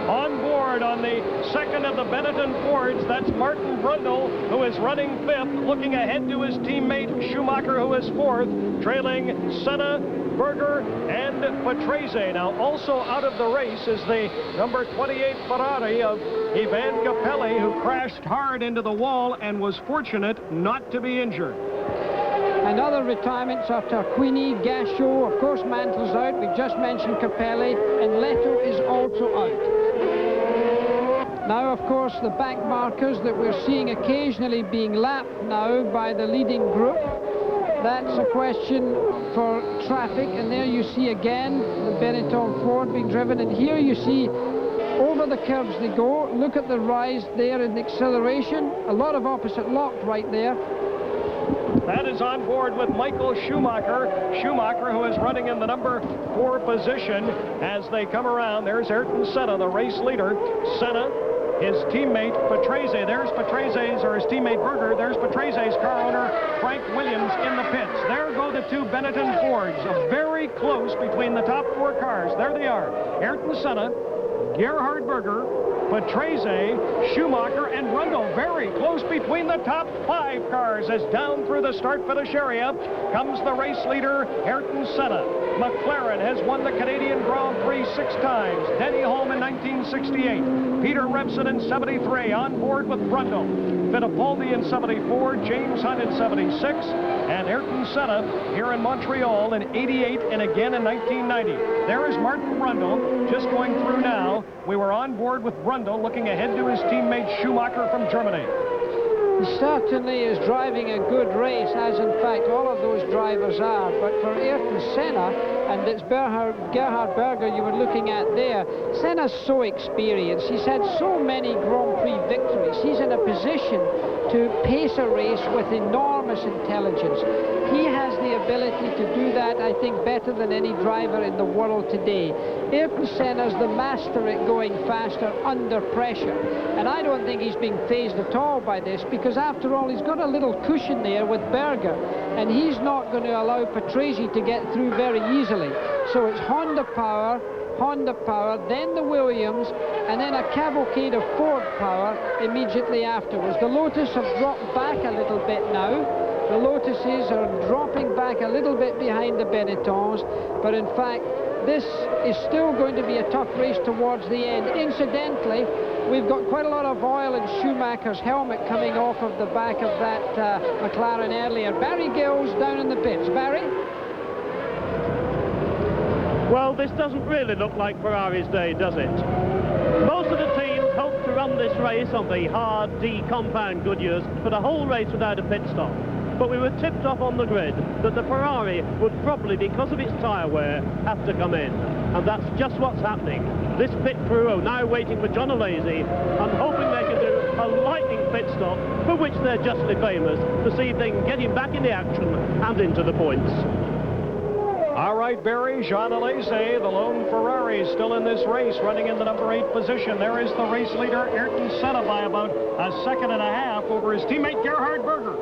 On board on the second of the Benetton Fords, that's Martin Brundle, who is running fifth, looking ahead to his teammate Schumacher, who is fourth, trailing Senna, Berger, and Patrese. Now, also out of the race is the number 28 Ferrari of Ivan Capelli, who crashed hard into the wall and was fortunate not to be injured. And other retirements are Tarquini, Gachot, of course Mantle's out, we've just mentioned Capelli, and Leto is also out. Now, of course, the back markers that we're seeing occasionally being lapped now by the leading group. That's a question for traffic, and there you see again the Benetton Ford being driven, and here you see over the curves they go. Look at the rise there in the acceleration. A lot of opposite lock right there. That is on board with Michael Schumacher. Schumacher, who is running in the number 4 position as they come around. There's Ayrton Senna, the race leader. Senna, his teammate Patrese. There's Patrese, or his teammate Berger. There's Patrese's car owner Frank Williams in the pits. There go the two Benetton Fords, very close between the top 4 cars. There they are. Ayrton Senna, Gerhard Berger, Patrese, Schumacher, and Rundle very close between the top 5 cars as down through the start-finish area comes the race leader, Ayrton Senna. McLaren has won the Canadian Grand Prix 6 times. Denny Hulme in 1968. Peter Revson in 73 on board with Rundle. Fittipaldi in 74, James Hunt in 76, and Ayrton Senna here in Montreal in 88 and again in 1990. There is Martin Rundle just going through now. We were on board with Rundle looking ahead to his teammate Schumacher from Germany. He certainly is driving a good race, as in fact all of those drivers are. But for Ayrton Senna, and it's Gerhard Berger you were looking at there, Senna's so experienced. He's had so many Grand Prix victories. He's in a position to pace a race with enormous intelligence. He has the ability to do that, I think, better than any driver in the world today. Ayrton Senna's the master at going faster under pressure. And I don't think he's being phased at all by this, because after all, he's got a little cushion there with Berger, and he's not going to allow Patrese to get through very easily. So it's Honda power, then the Williams, and then a cavalcade of Ford power immediately afterwards. The Lotus have dropped back a little bit now. The Lotuses are dropping back a little bit behind the Benettons, but in fact, this is still going to be a tough race towards the end. Incidentally, we've got quite a lot of oil in Schumacher's helmet coming off of the back of that McLaren earlier. Barry Gills down in the pits. Barry? Well, this doesn't really look like Ferrari's day, does it? Most of the teams hoped to run this race on the hard D-compound Goodyears for the whole race without a pit stop. But we were tipped off on the grid that the Ferrari would probably, because of its tyre wear, have to come in. And that's just what's happening. This pit crew are now waiting for John Alesi and hoping they can do a lightning pit stop, for which they're justly famous, to see if they can get him back in the action and into the points. All right, Barry, Jean Alesi, the lone Ferrari, still in this race, running in the number 8 position. There is the race leader, Ayrton Senna, by about a second and a half over his teammate, Gerhard Berger.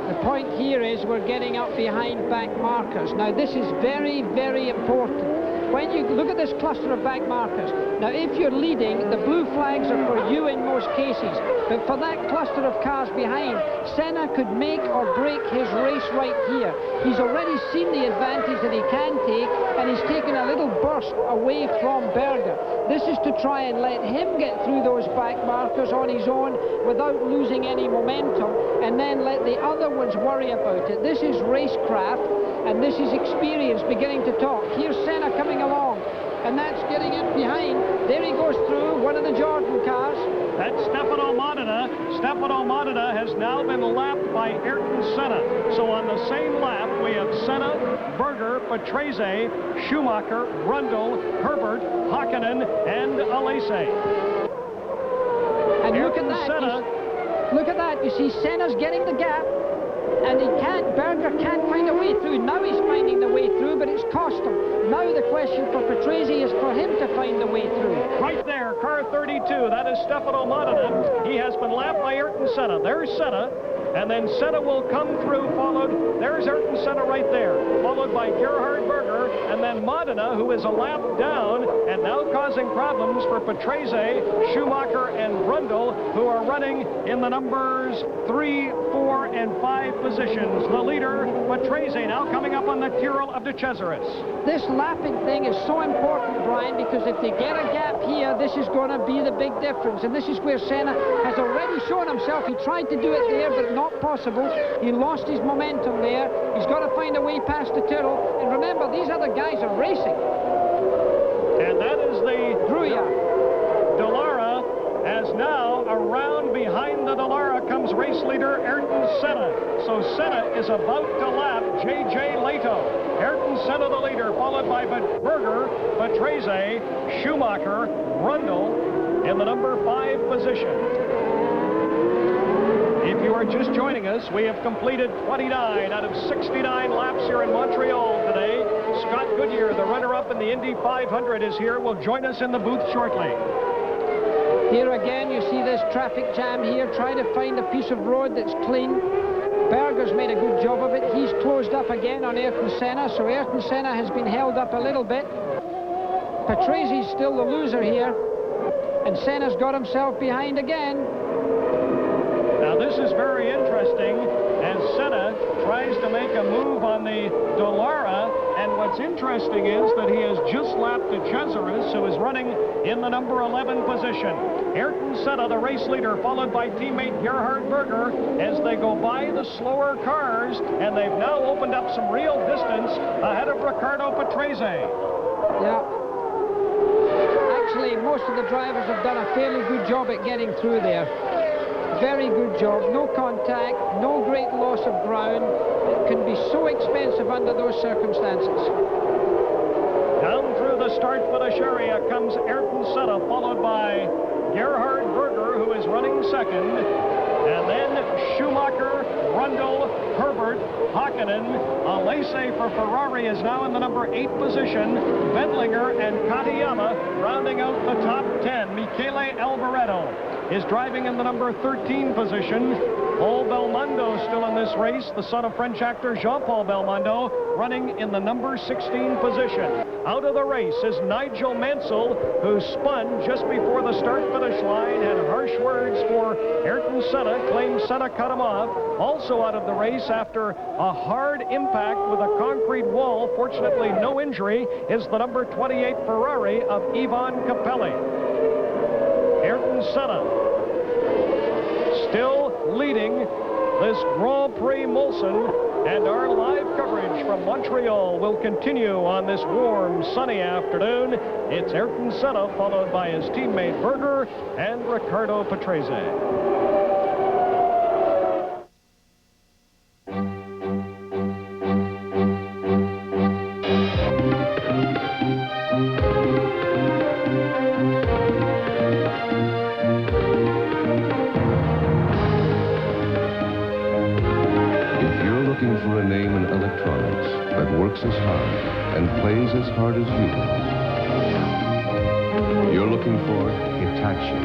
The point here is we're getting up behind back markers. Now, this is very, very important. When you look at this cluster of back markers, now if you're leading, the blue flags are for you in most cases, but for that cluster of cars behind, Senna could make or break his race right here. He's already seen the advantage that he can take, and he's taken a little burst away from Berger. This is to try and let him get through those back markers on his own without losing any momentum, and then let the other ones worry about it. This is racecraft, and this is experience beginning to talk. Here's Senna coming along, and that's getting it behind. There he goes through one of the Jordan cars. That's Stefano Modena. Stefano Modena has now been lapped by Ayrton Senna. So on the same lap, we have Senna, Berger, Patrese, Schumacher, Rundle, Herbert, Hakkinen, and Alesi. And look at that. Look at that. You see Senna's getting the gap, and Berger can't find a way through. Now he's finding the way through, but it's cost him. Now the question for Patrese is for him to find the way through. Right there, car 32, that is Stefano Modena. He has been lapped by Ayrton Senna. There's Senna, and then Senna will come through, followed, there's Ayrton Senna right there, followed by Gerhard Berger, and then and Modena, who is a lap down and now causing problems for Patrese, Schumacher, and Brundle, who are running in the numbers 3, 4, and 5 positions. The leader, Patrese, now coming up on the Tyrrell of de Cesaris. This lapping thing is so important, Brian, because if they get a gap here, this is going to be the big difference. And this is where Senna has already shown himself. He tried to do it there, but not possible. He lost his momentum there. He's got to find a way past the Tyrrell. And remember, these other guys are racing. And that is the Druya. Dallara, as now around behind the Dallara comes race leader Ayrton Senna. So Senna is about to lap J.J. Leto. Ayrton Senna the leader, followed by Berger, Patrese, Schumacher, Brundle in the number 5 position. If you are just joining us, we have completed 29 out of 69 laps here in Montreal today. Scott Goodyear, the runner-up in the Indy 500, is here. Will join us in the booth shortly. Here again, you see this traffic jam here. Try to find a piece of road that's clean. Berger's made a good job of it. He's closed up again on Ayrton Senna, so Ayrton Senna has been held up a little bit. Patrese's still the loser here, and Senna's got himself behind again. Now this is very interesting as Senna tries to make a move on the Dallara, and what's interesting is that he has just lapped de Cesaris, who is running in the number 11 position. Ayrton Senna, the race leader, followed by teammate Gerhard Berger as they go by the slower cars, and they've now opened up some real distance ahead of Riccardo Patrese. Yeah. Actually, most of the drivers have done a fairly good job at getting through there. Very good job. No contact, no great loss of ground. It can be so expensive under those circumstances. Down through the start for the area comes Ayrton Senna, followed by Gerhard Berger, who is running second. And then Schumacher, Brundle, Herbert, Hakkinen. Alesi for Ferrari is now in the number 8 position. Bedlinger and Katayama rounding out the top 10. Michele Alboreto is driving in the number 13 position. Paul Belmondo still in this race, the son of French actor Jean-Paul Belmondo, running in the number 16 position. Out of the race is Nigel Mansell, who spun just before the start-finish line, had harsh words for Ayrton Senna, claimed Senna cut him off. Also out of the race after a hard impact with a concrete wall, fortunately no injury, is the number 28 Ferrari of Ivan Capelli. Ayrton Senna still leading this Grand Prix Molson, and our live coverage from Montreal will continue on this warm, sunny afternoon. It's Ayrton Senna, followed by his teammate Berger and Riccardo Patrese. As hard and plays as hard as you. You're looking for Hitachi,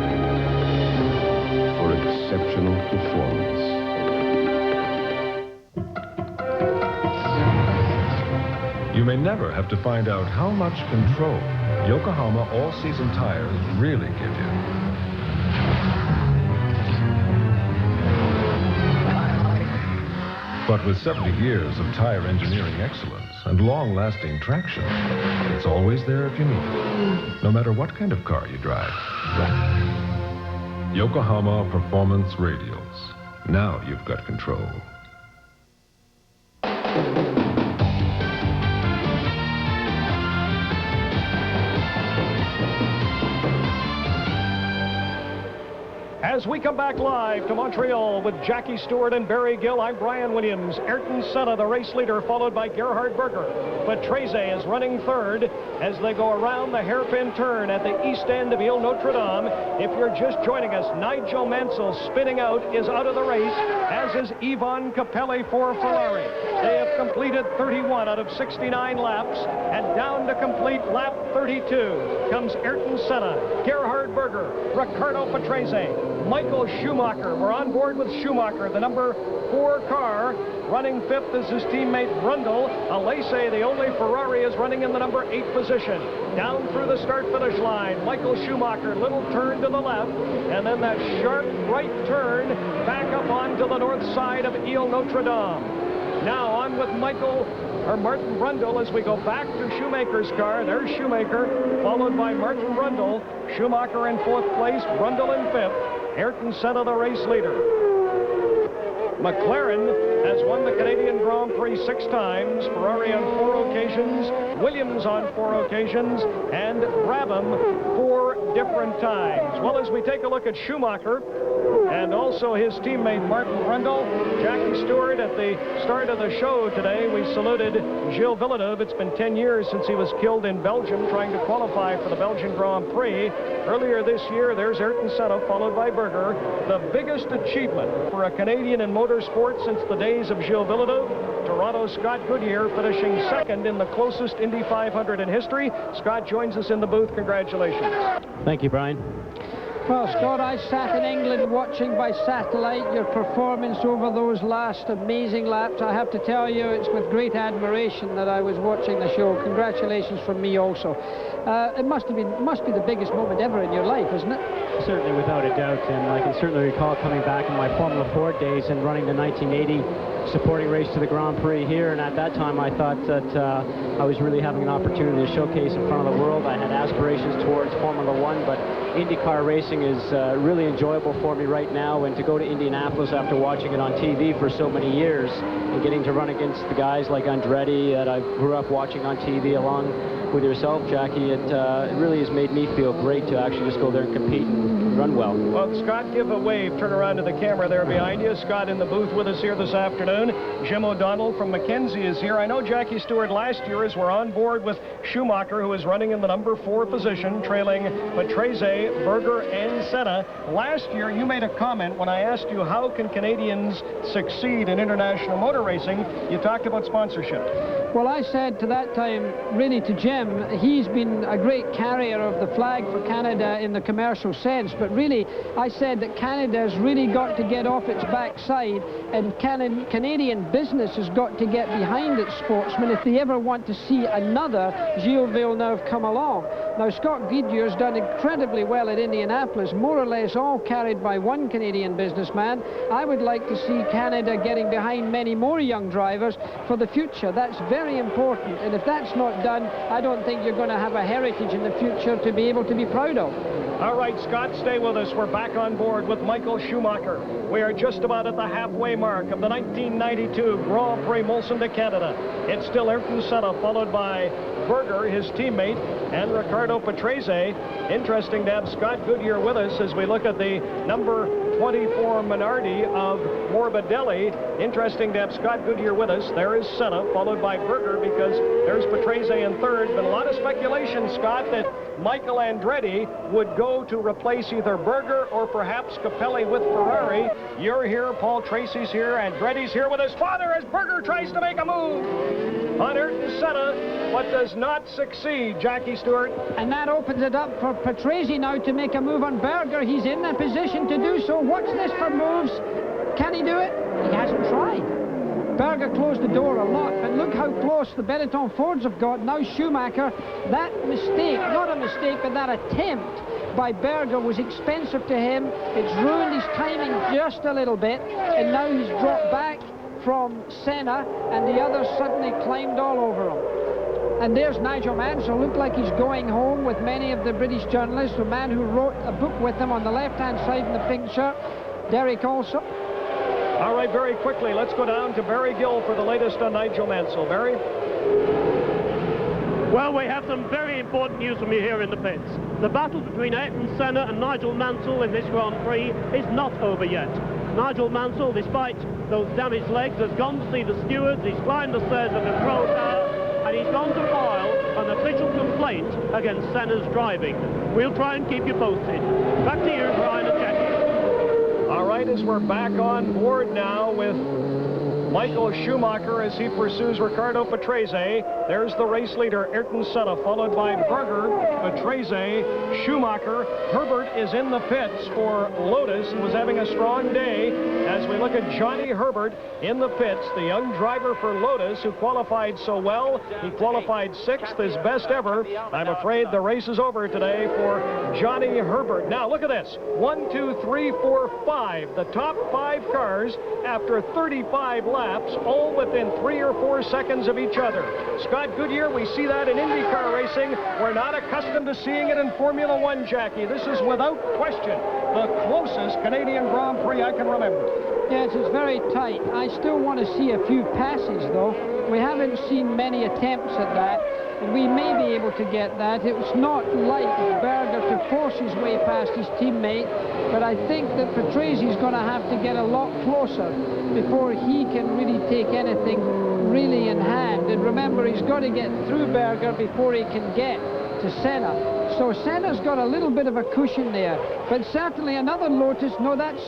for exceptional performance. You may never have to find out how much control Yokohama all-season tires really give you. But with 70 years of tire engineering excellence and long-lasting traction, it's always there if you need it, no matter what kind of car you drive. Yokohama Performance Radials. Now you've got control. As we come back live to Montreal with Jackie Stewart and Barry Gill, I'm Brian Williams. Ayrton Senna, the race leader, followed by Gerhard Berger. Patrese is running third as they go around the hairpin turn at the east end of Ile Notre Dame. If you're just joining us, Nigel Mansell spinning out is out of the race, as is Ivan Capelli for Ferrari. They have completed 31 out of 69 laps, and down to complete lap 32 comes Ayrton Senna, Gerhard Berger, Ricardo Patrese, Michael Schumacher. We're on board with Schumacher, the number 4 car. Running 5th is his teammate Brundle. Alesi, the only Ferrari, is running in the number 8 position. Down through the start-finish line, Michael Schumacher, little turn to the left, and then that sharp right turn back up onto the north side of Ile Notre Dame. Now on with Martin Brundle as we go back to Schumacher's car. There's Schumacher, followed by Martin Brundle. Schumacher in 4th place, Brundle in 5th. Ayrton Senna, the race leader. McLaren has won the Canadian Grand Prix 6 times, Ferrari on 4 occasions, Williams on 4 occasions, and Brabham 4 different times. Well, as we take a look at Schumacher and also his teammate Martin Brundle, Jackie Stewart, at the start of the show today, we saluted Gilles Villeneuve. It's been 10 years since he was killed in Belgium trying to qualify for the Belgian Grand Prix. Earlier this year, there's Ayrton Senna, followed by Berger. The biggest achievement for a Canadian in motorsport since the days of Gilles Villeneuve. Toronto's Scott Goodyear finishing 2nd in the closest Indy 500 in history. Scott joins us in the booth. Congratulations. Thank you, Brian. Well, Scott, I sat in England watching by satellite your performance over those last amazing laps. I have to tell you, it's with great admiration that I was watching the show. Congratulations from me also. It must be the biggest moment ever in your life, isn't it? Certainly, without a doubt, and I can certainly recall coming back in my Formula Ford days and running the 1980 supporting race to the Grand Prix here, and at that time I thought that I was really having an opportunity to showcase in front of the world. I had aspirations towards Formula One, but IndyCar racing is really enjoyable for me right now, and to go to Indianapolis after watching it on TV for so many years and getting to run against the guys like Andretti that I grew up watching on TV along with yourself, Jackie, it really has made me feel great to actually just go there and compete and run well. Well, Scott, give a wave. Turn around to the camera there behind you. Scott in the booth with us here this afternoon. Jim O'Donnell from Mackenzie is here. I know Jackie Stewart last year, as we're on board with Schumacher, who is running in the number 4 position, trailing Patrese, Berger, and Senna. Last year, you made a comment when I asked you how can Canadians succeed in international motor racing. You talked about sponsorship. Well, I said to that time, really to Jim, he's been a great carrier of the flag for Canada in the commercial sense, but really, I said that Canada's really got to get off its backside, and Canadian business has got to get behind its sportsmen if they ever want to see another Gilles Villeneuve come along. Now, Scott Goodyear's done incredibly well at Indianapolis, more or less all carried by one Canadian businessman. I would like to see Canada getting behind many more young drivers for the future. That's very important, and if that's not done, I don't think you're going to have a heritage in the future to be able to be proud of. All right, Scott, stay with us. We're back on board with Michael Schumacher. We are just about at the halfway mark of the 1992 Grand Prix Molson de Canada. It's still Ayrton Senna, followed by Berger, his teammate, and Ricardo Patrese. Interesting to have Scott Goodyear with us as we look at the number 24 Minardi of Morbidelli. Interesting to have Scott Goodyear with us. There is Senna, followed by Berger, because there's Patrese in 3rd. Been a lot of speculation, Scott, that Michael Andretti would go to replace either Berger or perhaps Capelli with Ferrari. You're here, Paul Tracy's here, Andretti's here with his father as Berger tries to make a move on Ayrton Senna, but does not succeed. Jackie Stewart. And that opens it up for Patrese now to make a move on Berger. He's in a position to do so. Watch this for moves. Can he do it? He hasn't tried. Berger closed the door a lot, but look how close the Benetton Fords have got. Now Schumacher, that mistake, not a mistake, but that attempt by Berger was expensive to him. It's ruined his timing just a little bit, and now he's dropped back from Senna, and the others suddenly climbed all over him. And there's Nigel Mansell, looked like he's going home with many of the British journalists, the man who wrote a book with him on the left-hand side in the pink shirt, Derek also. All right, very quickly, let's go down to Barry Gill for the latest on Nigel Mansell. Barry? Well, we have some very important news from you here in the pits. The battle between Ayrton Senna and Nigel Mansell in this Grand Prix is not over yet. Nigel Mansell, despite those damaged legs, has gone to see the stewards, he's climbed the stairs of the control tower, and he's gone to file an official complaint against Senna's driving. We'll try and keep you posted. Back to you, Brian and Jackie. All right, as we're back on board now with Michael Schumacher as he pursues Ricardo Patrese. There's the race leader, Ayrton Senna, followed by Berger, Patrese, Schumacher. Herbert is in the pits for Lotus, who was having a strong day. As we look at Johnny Herbert in the pits, the young driver for Lotus, who qualified so well. He qualified 6th, his best ever. I'm afraid the race is over today for Johnny Herbert. Now, look at this. 1, 2, 3, 4, 5. The top 5 cars after 35 laps, all within 3 or 4 seconds of each other. Scott Goodyear, we see that in IndyCar racing. We're not accustomed to seeing it in Formula One, Jackie. This is without question the closest Canadian Grand Prix I can remember. Yes, it's very tight. I still want to see a few passes, though. We haven't seen many attempts at that, and we may be able to get that. It's not like Berger to force his way past his teammate, but I think that Patrese is going to have to get a lot closer before he can really take anything really in hand. And remember, he's got to get through Berger before he can get to Senna. So Senna's got a little bit of a cushion there, but certainly another Lotus. No, that's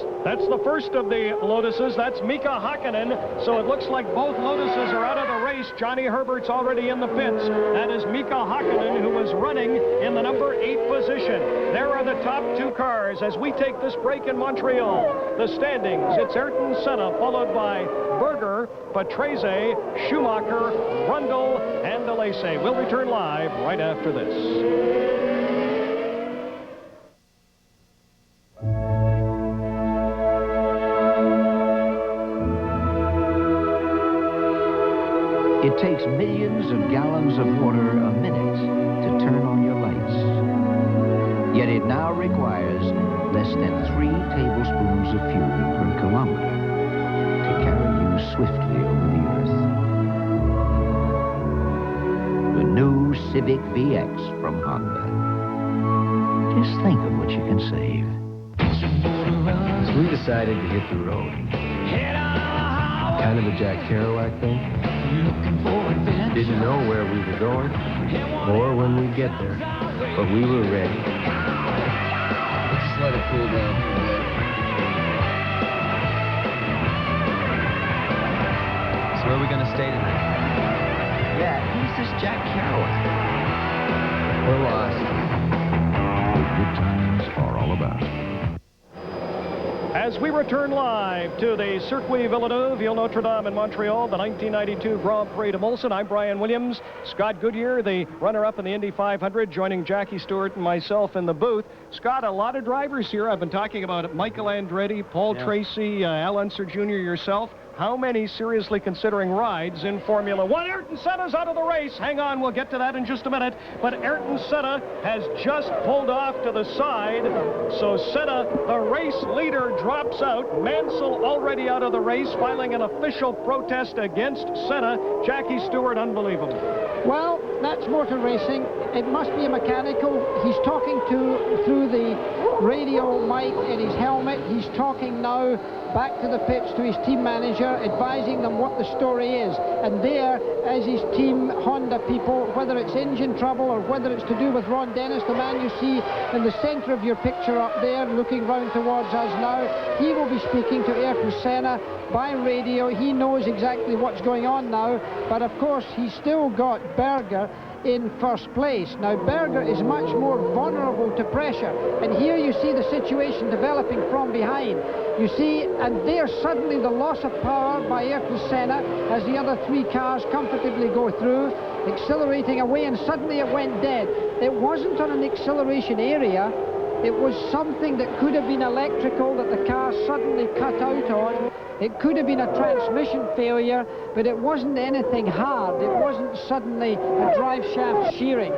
the first of the Lotuses. That's Mika Hakkinen. So it looks like both Lotuses are out of the race. Johnny Herbert's already in the pits. That is Mika Hakkinen, who was running in the number 8 position. There are the top 2 cars as we take this break in Montreal. The standings, it's Ayrton Senna, followed by Berger, Patrese, Schumacher, Brundle, and Alesi. We'll return live right after this. It takes millions of gallons of water a minute to turn on your lights. Yet it now requires less than 3 tablespoons of fuel per kilometer to carry you swiftly over the earth. The new Civic VX from Honda. Just think of what you can save. So we decided to hit the road. Kind of a Jack Kerouac thing. Didn't know where we were going or when we'd get there, but we were ready. Let's let it cool down for a bit. So where are we going to stay tonight? Yeah, who's this Jack Kerouac? We're lost. What good times are all about. As we return live to the Circuit Villeneuve, Ville Notre Dame in Montreal, the 1992 Grand Prix de Molson. I'm Brian Williams. Scott Goodyear, the runner-up in the Indy 500, joining Jackie Stewart and myself in the booth. Scott, a lot of drivers here. I've been talking about Michael Andretti, Paul Tracy, Al Unser Jr., yourself. How many seriously considering rides in Formula One? Ayrton Senna's out of the race. Hang on, we'll get to that in just a minute. But Ayrton Senna has just pulled off to the side. So Senna, the race leader, drops out. Mansell already out of the race, filing an official protest against Senna. Jackie Stewart, unbelievable. Well, that's motor racing. It must be a mechanical. He's talking through the radio mic in his helmet. He's talking now back to the pits to his team manager, advising them what the story is. And there, as his team Honda people, whether it's engine trouble or whether it's to do with Ron Dennis, the man you see in the center of your picture up there, looking round towards us now, he will be speaking to Ayrton Senna by radio. He knows exactly what's going on now, but of course he's still got Berger in first place. Now Berger is much more vulnerable to pressure, and here you see the situation developing from behind. You see, and there suddenly the loss of power by Ayrton Senna as the other 3 cars comfortably go through, accelerating away, and suddenly it went dead. It wasn't on an acceleration area. It was something that could have been electrical that the car suddenly cut out on. It could have been a transmission failure, but it wasn't anything hard. It wasn't suddenly a drive shaft shearing.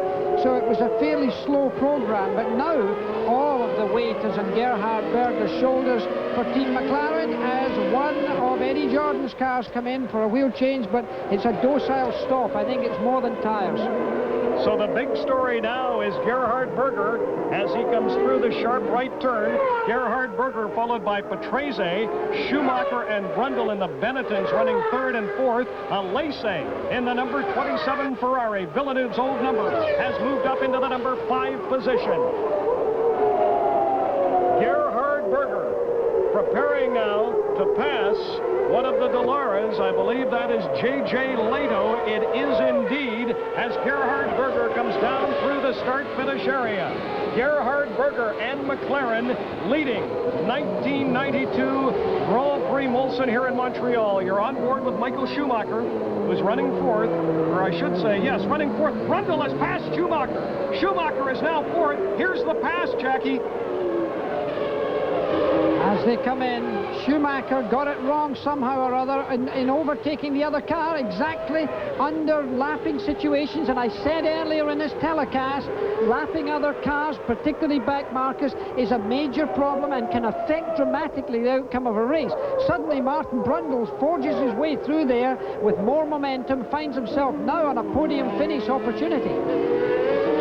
So it was a fairly slow program, but now all of the weight is on Gerhard Berger's shoulders for Team McLaren as one of Eddie Jordan's cars come in for a wheel change, but it's a docile stop. I think it's more than tires. So the big story now is Gerhard Berger as he comes through the sharp right turn. Gerhard Berger followed by Patrese, Schumacher and Brundle in the Benettons running 3rd and 4th. Alesi in the number 27 Ferrari, Villeneuve's old number, has moved up into the number 5 position. Gerhard Berger preparing now to pass one of the Dalaras. I believe that is J.J. Lato. It is indeed, as Gerhard Berger comes down through the start-finish area. Gerhard Berger and McLaren leading 1992 Grand Prix Molson here in Montreal. You're on board with Michael Schumacher, who's running fourth, or I should say, yes, running fourth. Brundle has passed Schumacher. Schumacher is now fourth. Here's the pass, Jackie. As they come in, Schumacher got it wrong somehow or other in overtaking the other car, exactly under lapping situations. And I said earlier in this telecast, lapping other cars, particularly back markers, is a major problem and can affect dramatically the outcome of a race. Suddenly Martin Brundle forges his way through there with more momentum, finds himself now on a podium finish opportunity.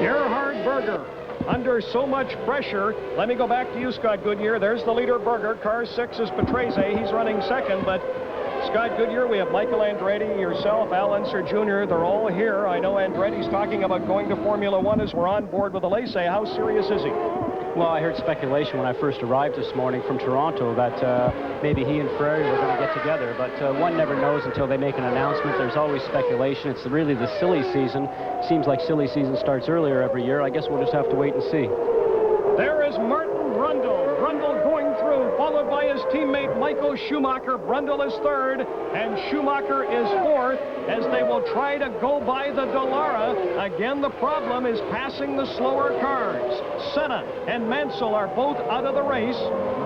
Gerhard Berger under so much pressure. Let me go back to you, Scott Goodyear. There's the leader, Berger. Car 6 is Patrese. He's running second, but Scott Goodyear, we have Michael Andretti, yourself, Al Unser Jr. They're all here. I know Andretti's talking about going to Formula One as we're on board with Alesi. How serious is he? Well, I heard speculation when I first arrived this morning from Toronto that maybe he and Ferrari were going to get together, but one never knows until they make an announcement. There's always speculation. It's really the silly season. Seems like silly season starts earlier every year. I guess we'll just have to wait and see. There is Martin Brundle. Brundle going through, followed by his teammate Michael Schumacher. Brundle is third, and Schumacher is fourth, as they will try to go by the Dallara. Again, the problem is passing the slower cars. Senna and Mansell are both out of the race.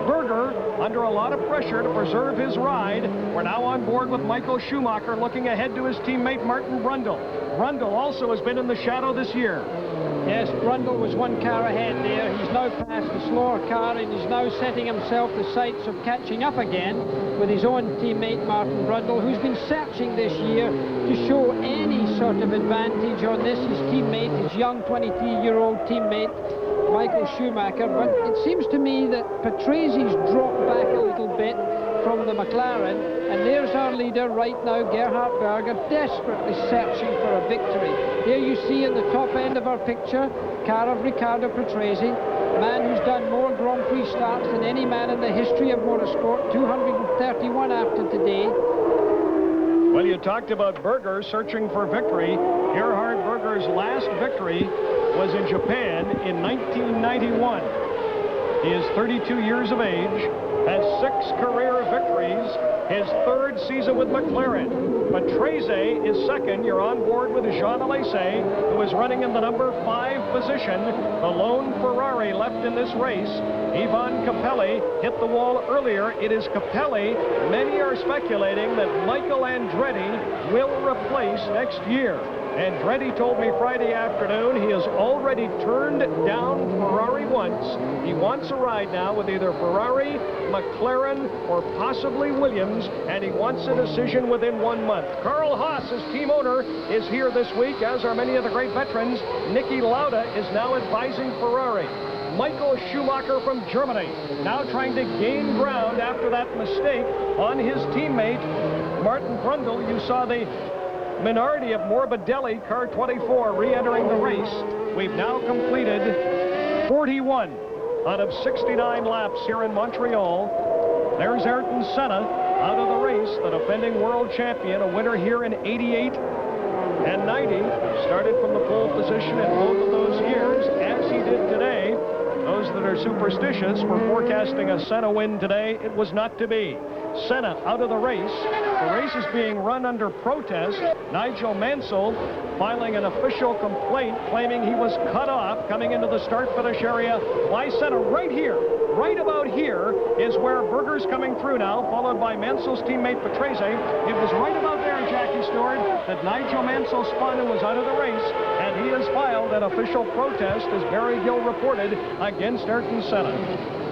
Berger under a lot of pressure to preserve his ride. We're now on board with Michael Schumacher looking ahead to his teammate Martin Brundle. Brundle also has been in the shadow this year. Yes, Brundle was one car ahead there. He's now passed the slower car and he's now setting himself the sights of catching up again with his own teammate Martin Brundle, who's been searching this year to show any sort of advantage on this. His teammate, his young 23-year-old teammate, Michael Schumacher. But it seems to me that Patrese's dropped back a little bit from the McLaren, and there's our leader right now, Gerhard Berger, desperately searching for a victory. Here you see in the top end of our picture, car of Riccardo Patrese, a man who's done more Grand Prix starts than any man in the history of motorsport, 231 after today. Well, you talked about Berger searching for victory. Gerhard Berger's last victory was in Japan in 1991. He is 32 years of age, has 6 career victories, his 3rd season with McLaren. Patrese is second. You're on board with Jean Alesi, who is running in the number 5 position. The lone Ferrari left in this race. Ivan Capelli hit the wall earlier. It is Capelli. Many are speculating that Michael Andretti will replace next year. Andretti told me Friday afternoon he has already turned down Ferrari once. He wants a ride now with either Ferrari, McLaren, or possibly Williams, and he wants a decision within 1 month. Carl Haas, his team owner, is here this week, as are many of the great veterans. Niki Lauda is now advising Ferrari. Michael Schumacher from Germany, now trying to gain ground after that mistake on his teammate, Martin Brundle. You saw the Minardi of Morbidelli, car 24, re-entering the race. We've now completed 41 out of 69 laps here in Montreal. There's Ayrton Senna out of the race, the defending world champion, a winner here in 88 and 90. Started from the pole position in both of those years, as he did today. Those that are superstitious were forecasting a Senna win today. It was not to be. Senna out of the race. The race is being run under protest. Nigel Mansell filing an official complaint claiming he was cut off coming into the start-finish area by Senna. Right here, right about here, is where Berger's coming through now, followed by Mansell's teammate Patrese. It was right about there, Jackie Stewart, that Nigel Mansell spun and was out of the race, and he has filed an official protest, as Barry Gill reported, against Ayrton Senna.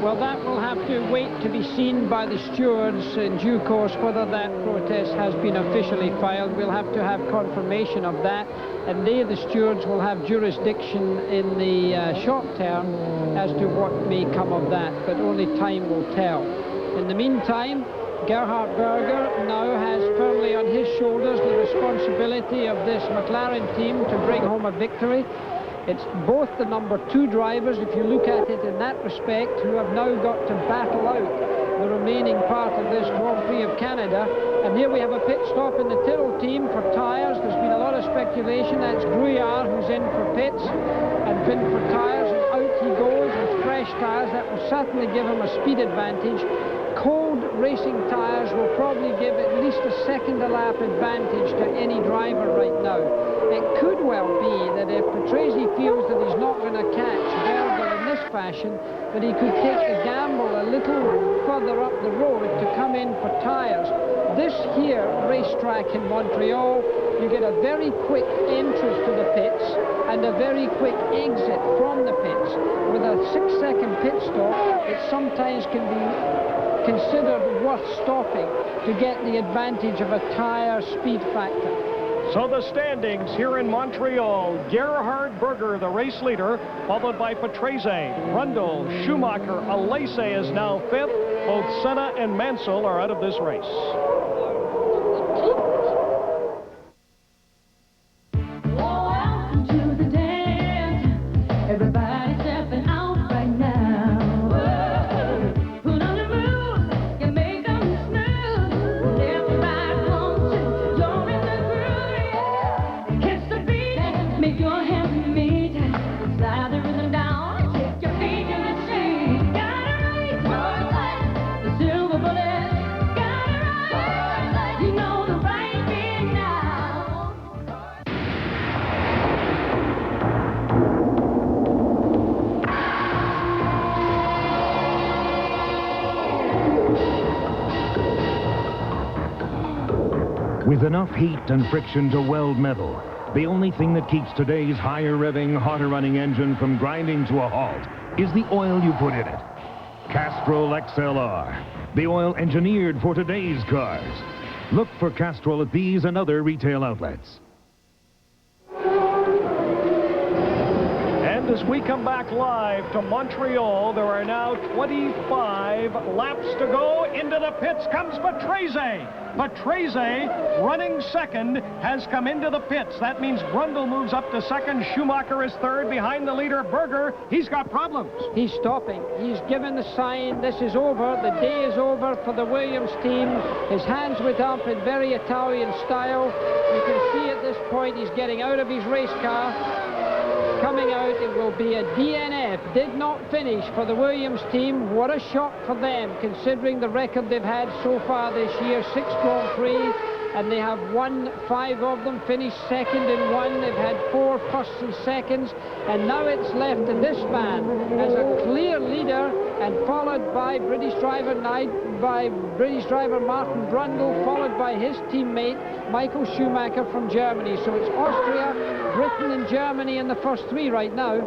Well, that will have to wait to be seen by the stewards in due course, whether that protest has been officially filed. We'll have to have confirmation of that, and they, the stewards, will have jurisdiction in the short term as to what may come of that, but only time will tell. In the meantime, Gerhard Berger now has firmly on his shoulders the responsibility of this McLaren team to bring home a victory. It's both the number 2 drivers, if you look at it in that respect, who have now got to battle out the remaining part of this Grand Prix of Canada. And here we have a pit stop in the Tyrrell team for tyres. There's been a lot of speculation. That's Gruyard who's in for pits and Finn for tyres, and out he goes with fresh tyres. That will certainly give him a speed advantage. Cold racing tyres will probably give at least a second a lap advantage to any driver right now. It could well be that if Patrese feels that he's not going to catch Berger in this fashion, that he could take the gamble a little further up the road to come in for tyres. This here racetrack in Montreal, you get a very quick entrance to the pits and a very quick exit from the pits. With a 6-second pit stop, it sometimes can be considered worth stopping to get the advantage of a tyre speed factor. So the standings here in Montreal, Gerhard Berger, the race leader, followed by Patrese, Brundle, Schumacher. Alesi is now 5th. Both Senna and Mansell are out of this race. With enough heat and friction to weld metal, the only thing that keeps today's higher revving, hotter running engine from grinding to a halt is the oil you put in it. Castrol XLR, the oil engineered for today's cars. Look for Castrol at these and other retail outlets. And as we come back live to Montreal, there are now 25 laps to go. Into the pits comes Patrese. Patrese, running second, has come into the pits. That means Brundle moves up to second. Schumacher is third. Behind the leader, Berger. He's got problems. He's stopping. He's given the sign. This is over. The day is over for the Williams team. His hands went up in very Italian style. You can see at this point he's getting out of his race car. Coming out, it will be a DNF. Did not finish for the Williams team. What a shock for them, considering the record they've had so far this year. 6 Grand Prix, and they have won 5 of them, finished second in 1. They've had 4 firsts and seconds, and now it's left to this man as a clear leader, and followed by British driver Martin Brundle, followed by his teammate Michael Schumacher from Germany. So it's Austria, Britain and Germany in the first 3 right now.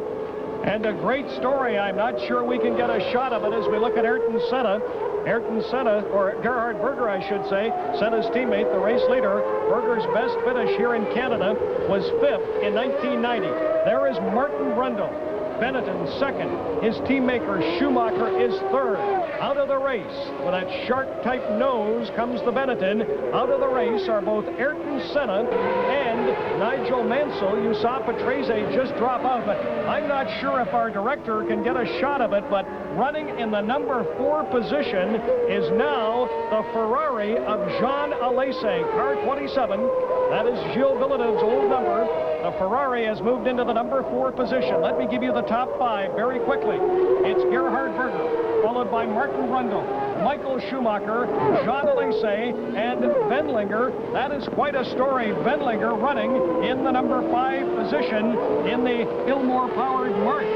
And a great story. I'm not sure we can get a shot of it as we look at Ayrton Senna. Ayrton Senna, or Gerhard Berger, I should say, Senna's teammate, the race leader. Berger's best finish here in Canada was 5th in 1990. There is Martin Brundle. Benetton second. His teammaker Schumacher is third. Out of the race, with that shark-type nose, comes the Benetton. Out of the race are both Ayrton Senna and Nigel Mansell. You saw Patrese just drop out, but I'm not sure if our director can get a shot of it, but running in the number 4 position is now the Ferrari of Jean Alesi, car 27. That is Gilles Villeneuve's old number. The Ferrari has moved into the number 4 position. Let me give you the top 5 very quickly. It's Gerhard Berger, followed by Martin Brundle, Michael Schumacher, Jean Alesi, and Wendlinger. That is quite a story. Wendlinger running in the number 5 position in the Ilmor-powered March.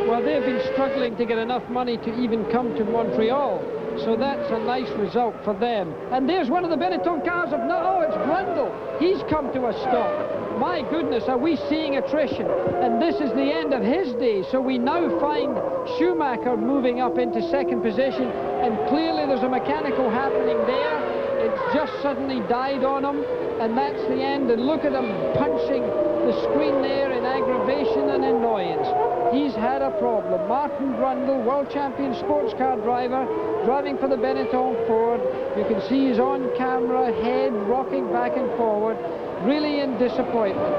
Well, they've been struggling to get enough money to even come to Montreal. So that's a nice result for them. And there's one of the Benetton cars of... No, it's Brundle. He's come to a stop. My goodness, are we seeing attrition? And this is the end of his day. So we now find Schumacher moving up into second position. And clearly there's a mechanical happening there. It's just suddenly died on him. And that's the end. And look at him punching the screen there in aggravation and annoyance. He's had a problem. Martin Brundle, world champion sports car driver, driving for the Benetton Ford. You can see he's on camera, head rocking back and forward, really in disappointment.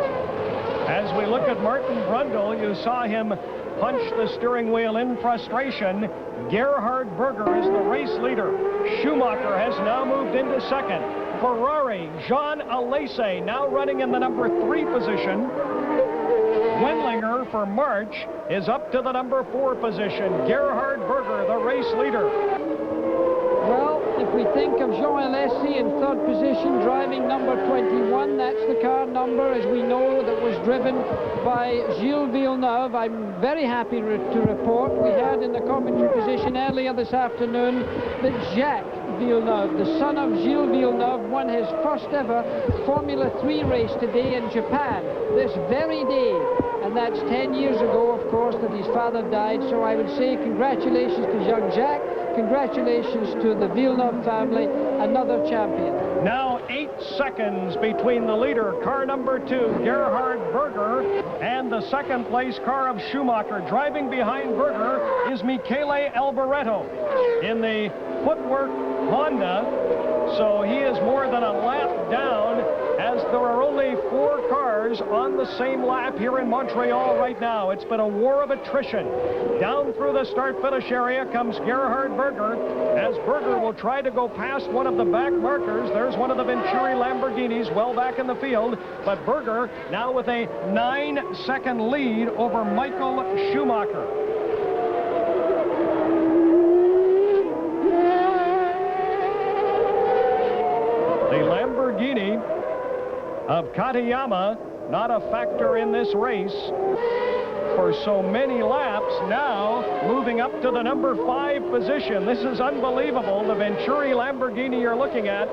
As we look at Martin Brundle, you saw him punch the steering wheel in frustration. Gerhard Berger is the race leader. Schumacher has now moved into second. Ferrari, Jean Alesi now running in the number 3 position. Wendlinger for March is up to the number 4 position. Gerhard Berger, the race leader. Well, if we think of Jean Alesi in 3rd position, driving number 21, that's the car number, as we know, that was driven by Gilles Villeneuve. I'm very happy to report we had in the commentary position earlier this afternoon that Jacques Villeneuve, the son of Gilles Villeneuve, won his first ever Formula 3 race today in Japan, this very day. And that's 10 years ago, of course, that his father died. So I would say congratulations to young Jacques, congratulations to the Villeneuve family, another champion. Now 8 seconds between the leader, car number 2, Gerhard Berger, and the second place car of Schumacher. Driving behind Berger is Michele Alboreto in the Footwork Honda. So he is more than a lap down, as there are only 4 cars on the same lap here in Montreal right now. It's been a war of attrition. Down through the start-finish area comes Gerhard Berger, as Berger will try to go past one of the back markers. There's one of the Venturi Lamborghinis well back in the field, but Berger now with a 9-second lead over Michael Schumacher. The Lamborghini of Katayama, not a factor in this race for so many laps, now moving up to the number 5 position. This is unbelievable. The Venturi Lamborghini you're looking at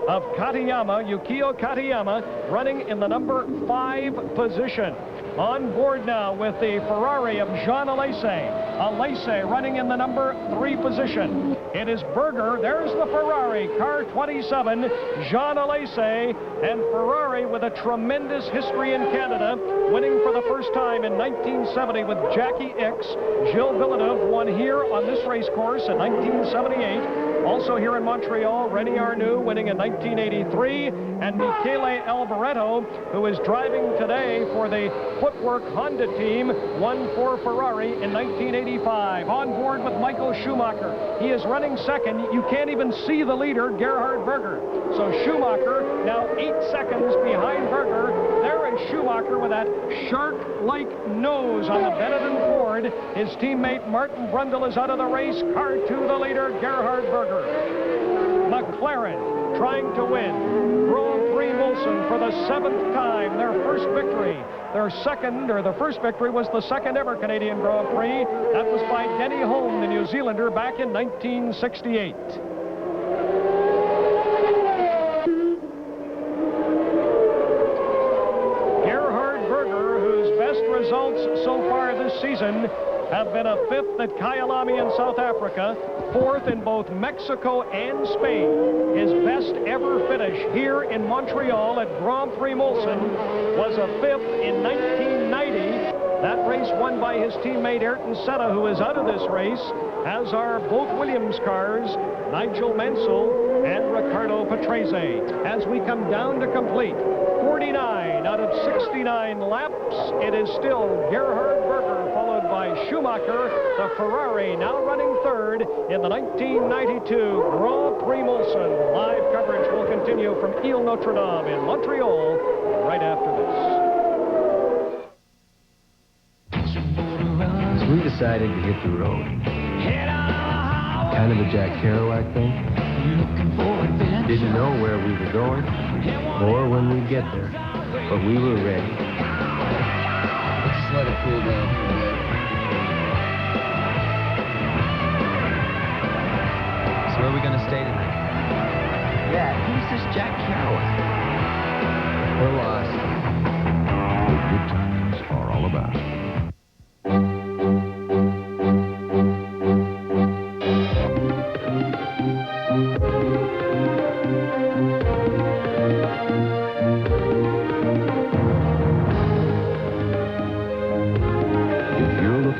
of Katayama, Yukio Katayama, running in the number 5 position. On board now with the Ferrari of Jean Alesi. Alesi running in the number 3 position. It is Berger. There's the Ferrari, car 27, Jean Alesi, and Ferrari with a tremendous history in Canada, winning for the first time in 1970 with Jackie Ickx. Gilles Villeneuve won here on this race course in 1978. Also here in Montreal, René Arnoux winning in 1983, and Michele Alboreto, who is driving today for the Footwork Honda team, won for Ferrari in 1985. On board with Michael Schumacher. He is running second. You can't even see the leader, Gerhard Berger. So Schumacher now 8 seconds behind Berger. There is Schumacher with that shark-like nose on the Benetton Ford. His teammate Martin Brundle is out of the race. Car 2, the leader, Gerhard Berger. McLaren trying to win Grand Prix Mulsanne for the 7th time, their first victory. Their second, or the first victory, was the second ever Canadian Grand Prix. That was by Denny Hulme, the New Zealander, back in 1968. Gerhard Berger, whose best results so far this season have been a 5th at Kyalami in South Africa, 4th in both Mexico and Spain. His best ever finish here in Montreal at Grand Prix Mulsanne was a 5th in 1990. That race won by his teammate Ayrton Senna, who is out of this race, as are both Williams cars, Nigel Mansell and Ricardo Patrese. As we come down to complete 49 out of 69 laps, it is still Gerhard Berger, followed by Schumacher, the Ferrari, now running 3rd in the 1992 Grand Prix Mulsanne. Live coverage will continue from Ile Notre Dame in Montreal right after this. So we decided to hit the road. Kind of a Jack Kerouac thing. Didn't know where we were going or when we'd get there, but we were ready. Let's let it cool down. So where are we going to stay tonight? Yeah, who's this Jack Kerouac? We're lost. What good times are all about.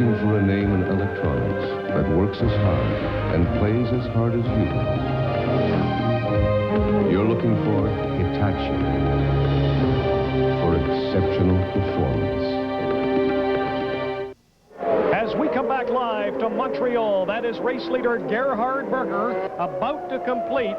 For a name in electronics that works as hard and plays as hard as you, you're looking for Hitachi, for exceptional performance. back live to Montreal. That is race leader Gerhard Berger about to complete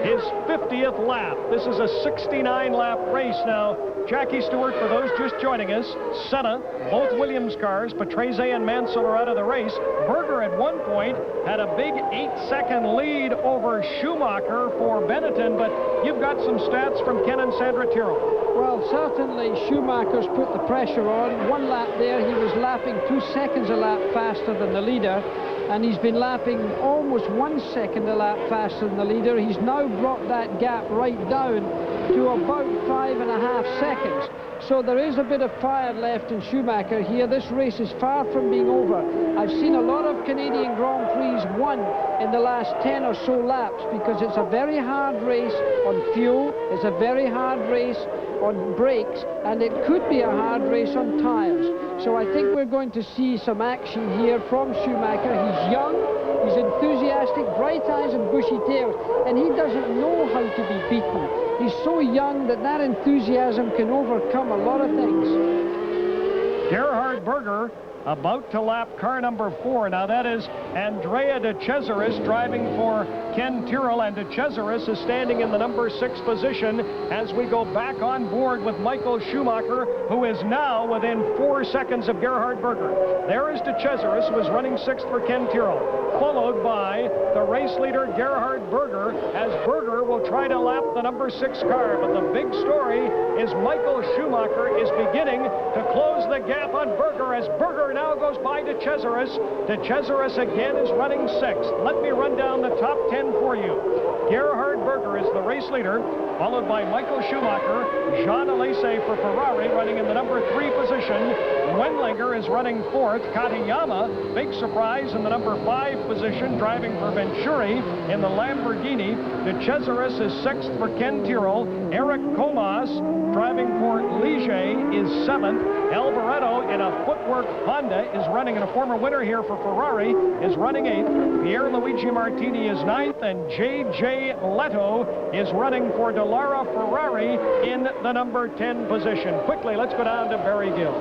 his 50th lap. This is a 69-lap race now. Jackie Stewart, for those just joining us, Senna, both Williams cars, Patrese and Mansell are out of the race. Berger at one point had a big 8-second lead over Schumacher for Benetton, but you've got some stats from Ken and Sandra Tyrrell. Well, certainly Schumacher's put the pressure on. One lap there, he was lapping 2 seconds a lap faster than the leader, and he's been lapping almost 1 second a lap faster than the leader. He's now brought that gap right down to about 5.5 seconds. So there is a bit of fire left in Schumacher here. This race is far from being over. I've seen a lot of Canadian Grand Prix won in the last 10 or so laps because it's a very hard race on fuel, it's a very hard race on brakes, and it could be a hard race on tires. So I think we're going to see some action here from Schumacher. He's young, he's enthusiastic, bright eyes and bushy tails, and he doesn't know how to be beaten. He's so young that that enthusiasm can overcome a lot of things. Gerhard Berger about to lap car number 4. Now that is Andrea de Cesaris driving for Ken Tyrrell, and de Cesaris is standing in the number 6 position as we go back on board with Michael Schumacher, who is now within 4 seconds of Gerhard Berger. There is de Cesaris, who is running 6th for Ken Tyrrell, followed by the race leader Gerhard Berger, as Berger will try to lap the number 6 car. But the big story is Michael Schumacher is beginning to close the gap on Berger as Berger now goes by de Cesaris. De Cesaris again is running 6th. Let me run down the top 10 for you. Gerhard Berger is the race leader, followed by Michael Schumacher. Jean Alesi for Ferrari running in the number 3 position. Wendlinger is running 4th. Katayama, big surprise, in the number 5 position, driving for Venturi in the Lamborghini. De Cesaris is 6th for Ken Tyrrell. Eric Comas, driving for Ligier, is 7th. Alboreto in a Footwork Honda is running, and a former winner here for Ferrari is running 8th. Pierluigi Martini is 9th, and J.J. Leto is running for Dallara Ferrari in the number 10 position. Quickly, let's go down to Barry Gill.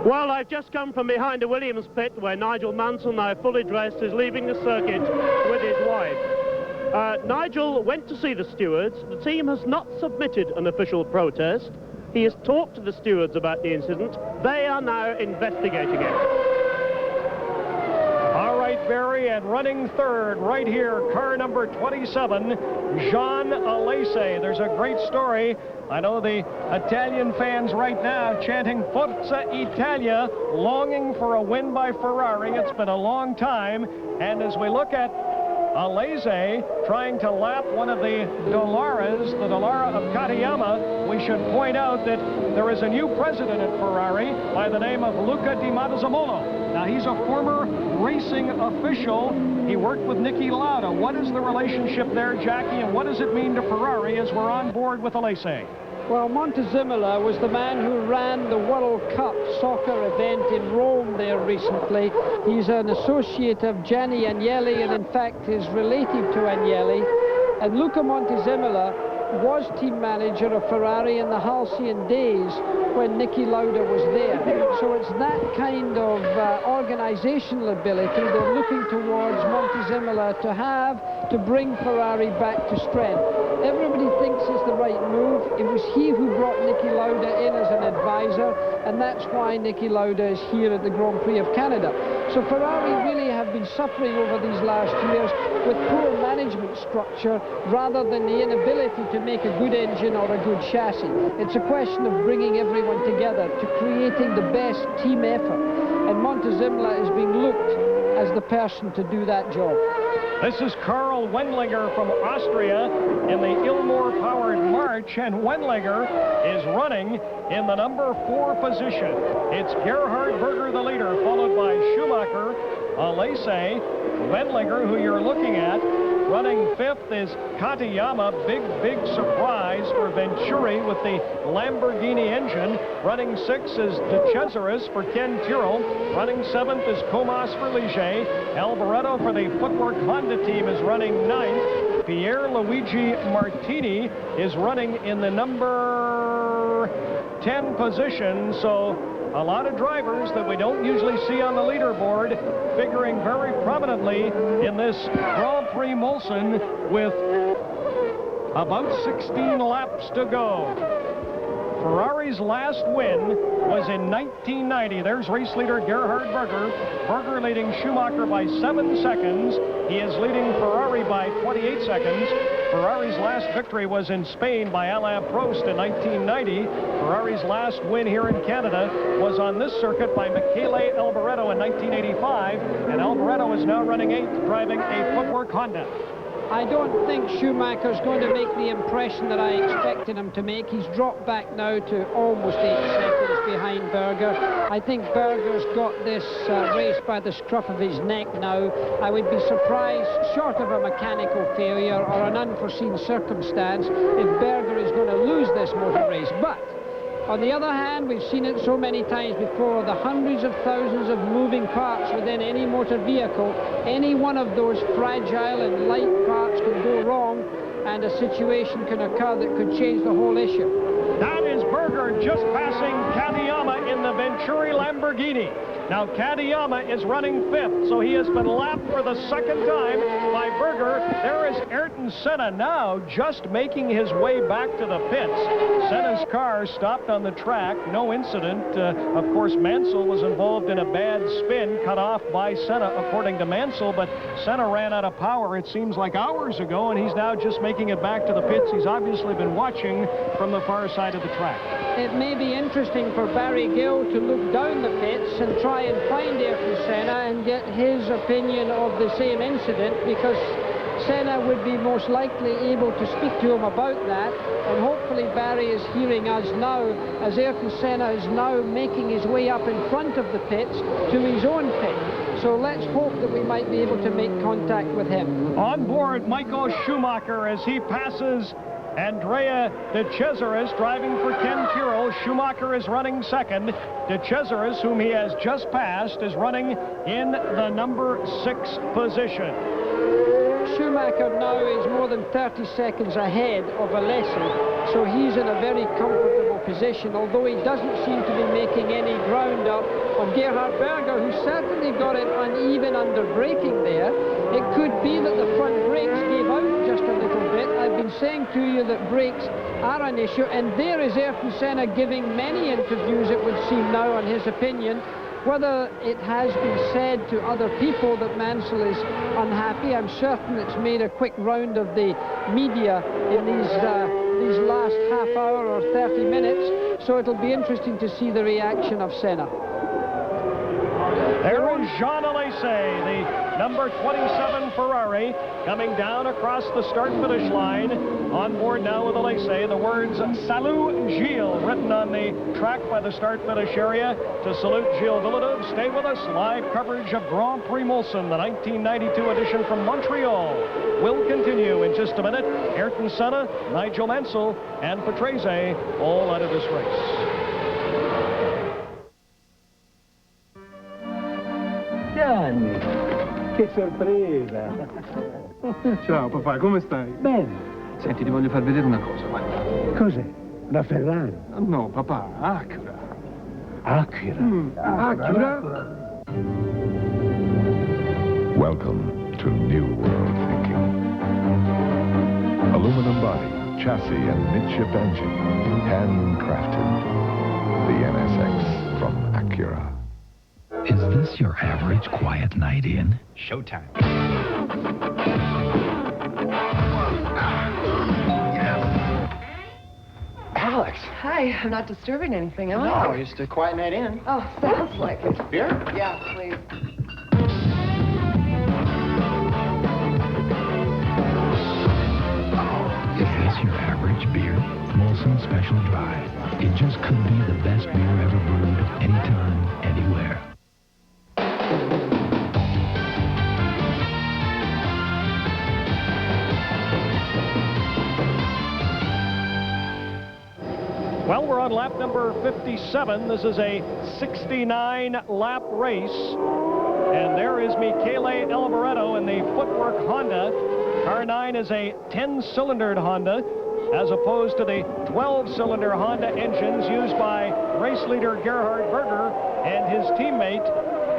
Well, I've just come from behind the Williams pit where Nigel Mansell, now fully dressed, is leaving the circuit with his wife. Nigel went to see the stewards. The team has not submitted an official protest. He has talked to the stewards about the incident. They are now investigating it. All right, Barry, and running 3rd right here, car number 27, Jean Alesi. There's a great story. I know the Italian fans right now chanting Forza Italia, longing for a win by Ferrari. It's been a long time, and as we look at Alesi trying to lap one of the Dallaras, the Dallara of Katayama, we should point out that there is a new president at Ferrari by the name of Luca Di Marzamolo. Now, he's a former racing official. He worked with Niki Lauda. What is the relationship there, Jackie, and what does it mean to Ferrari as we're on board with Alesi? Well, Montezemolo was the man who ran the World Cup soccer event in Rome there recently. He's an associate of Gianni Agnelli, and in fact is related to Agnelli. And Luca Montezemolo was team manager of Ferrari in the halcyon days when Niki Lauda was there. So it's that kind of organizational ability they're looking towards Montezemolo to have to bring Ferrari back to strength. Everybody thinks it's the right move. It was he who brought Niki Lauda in as an advisor, and that's why Niki Lauda is here at the Grand Prix of Canada. So Ferrari really have been suffering over these last years with poor management structure rather than the inability to make a good engine or a good chassis. It's a question of bringing everyone together to creating the best team effort, and Montezemolo is being looked as the person to do that job. This is Karl Wendlinger from Austria in the Ilmor-powered March, and Wendlinger is running in the number 4 position. It's Gerhard Berger, the leader, followed by Schumacher, Alesi, Wendlinger, who you're looking at. Running 5th is Katayama. Big surprise for Venturi with the Lamborghini engine. Running 6th is de Cesaris for Ken Tyrrell. Running 7th is Comas for Ligier. Alboreto for the Footwork Honda team is running 9th. Pierluigi Martini is running in the number 10 position, so a lot of drivers that we don't usually see on the leaderboard figuring very prominently in this Grand Prix Molson with about 16 laps to go. Ferrari's last win was in 1990. There's race leader Gerhard Berger. Berger leading Schumacher by 7 seconds. He is leading Ferrari by 28 seconds. Ferrari's last victory was in Spain by Alain Prost in 1990. Ferrari's last win here in Canada was on this circuit by Michele Alboreto in 1985. And Alboreto is now running 8th, driving a Footwork Honda. I don't think Schumacher's going to make the impression that I expected him to make. He's dropped back now to almost 8 seconds behind Berger. I think Berger's got this race by the scruff of his neck now. I would be surprised, short of a mechanical failure or an unforeseen circumstance, if Berger is going to lose this motor race. But on the other hand, we've seen it so many times before, the hundreds of thousands of moving parts within any motor vehicle. Any one of those fragile and light parts can go wrong, and a situation can occur that could change the whole issue. That is Berger just passing Katayama in the Venturi Lamborghini. Now Katayama is running 5th, so he has been lapped for the 2nd time by Berger. There is Ayrton Senna now just making his way back to the pits. Senna's car stopped on the track, no incident. Of course, Mansell was involved in a bad spin, cut off by Senna, according to Mansell, but Senna ran out of power, it seems like hours ago, and he's now just making it back to the pits. He's obviously been watching from the far side of the track. It may be interesting for Barry Gill to look down the pits and try and find Ayrton Senna and get his opinion of the same incident, because Senna would be most likely able to speak to him about that, and hopefully Barry is hearing us now as Ayrton Senna is now making his way up in front of the pits to his own pit. So let's hope that we might be able to make contact with him. On board, Michael Schumacher as he passes Andrea De Cesaris driving for Ken Tyrrell. Schumacher is running 2nd. De Cesaris, whom he has just passed, is running in the number 6 position. Schumacher now is more than 30 seconds ahead of Alesi, so he's in a very comfortable position, although he doesn't seem to be making any ground up on Gerhard Berger, who certainly got it uneven under braking there. It could be that the front brakes gave out just a little bit. I've been saying to you that brakes are an issue, and there is Ayrton Senna giving many interviews, it would seem now, on his opinion. Whether it has been said to other people that Mansell is unhappy, I'm certain it's made a quick round of the media in these last half hour or 30 minutes, so it'll be interesting to see the reaction of Senna. There is Jean Alesi, the number 27 Ferrari, coming down across the start-finish line. On board now with Alesi, the words "Salut Gilles" written on the track by the start-finish area to salute Gilles Villeneuve. Stay with us. Live coverage of Grand Prix Molson, the 1992 edition from Montreal, will continue in just a minute. Ayrton Senna, Nigel Mansell, and Patrese all out of this race. Gianni, che sorpresa! Ciao papà, come stai? Bene. Senti, ti voglio far vedere una cosa, guarda. Cos'è? Una Ferrari? No, papà, Acura. Acura? Acura? Welcome to New World Thinking. Aluminum body, chassis, and midship engine, handcrafted. The NSX from Acura. Is this your average quiet night in? Showtime. Alex. Hi, I'm not disturbing anything, am I? No, just a quiet night in. Oh, sounds like it. Beer? Yeah, please. Is this your average beer? Molson Special Dry. It just could be the best beer ever brewed, anytime, anywhere. Well, we're on lap number 57. This is a 69-lap race. And there is Michele Alboreto in the Footwork Honda. Car 9 is a 10-cylindered Honda. as opposed to the 12-cylinder Honda engines used by race leader Gerhard Berger and his teammate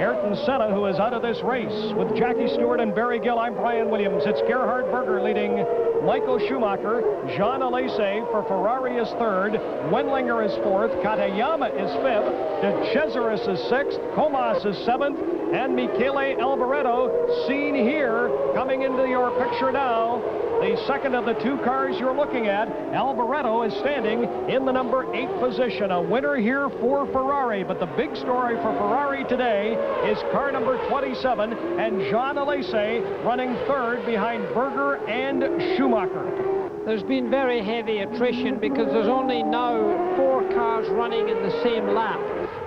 Ayrton Senna, who is out of this race. With Jackie Stewart and Barry Gill, I'm Brian Williams. It's Gerhard Berger leading Michael Schumacher. Jean Alesi for Ferrari is third. Wendlinger is fourth. Katayama is fifth. De Cesaris is sixth. Comas is seventh. And Michele Alboreto, seen here, coming into your picture now. The second of the two cars you're looking at. Alboreto is standing in the number 8 position. A winner here for Ferrari. But the big story for Ferrari today is car number 27 and Jean Alesi running third behind Berger and Schumacher. There's been very heavy attrition because there's only now 4 cars running in the same lap.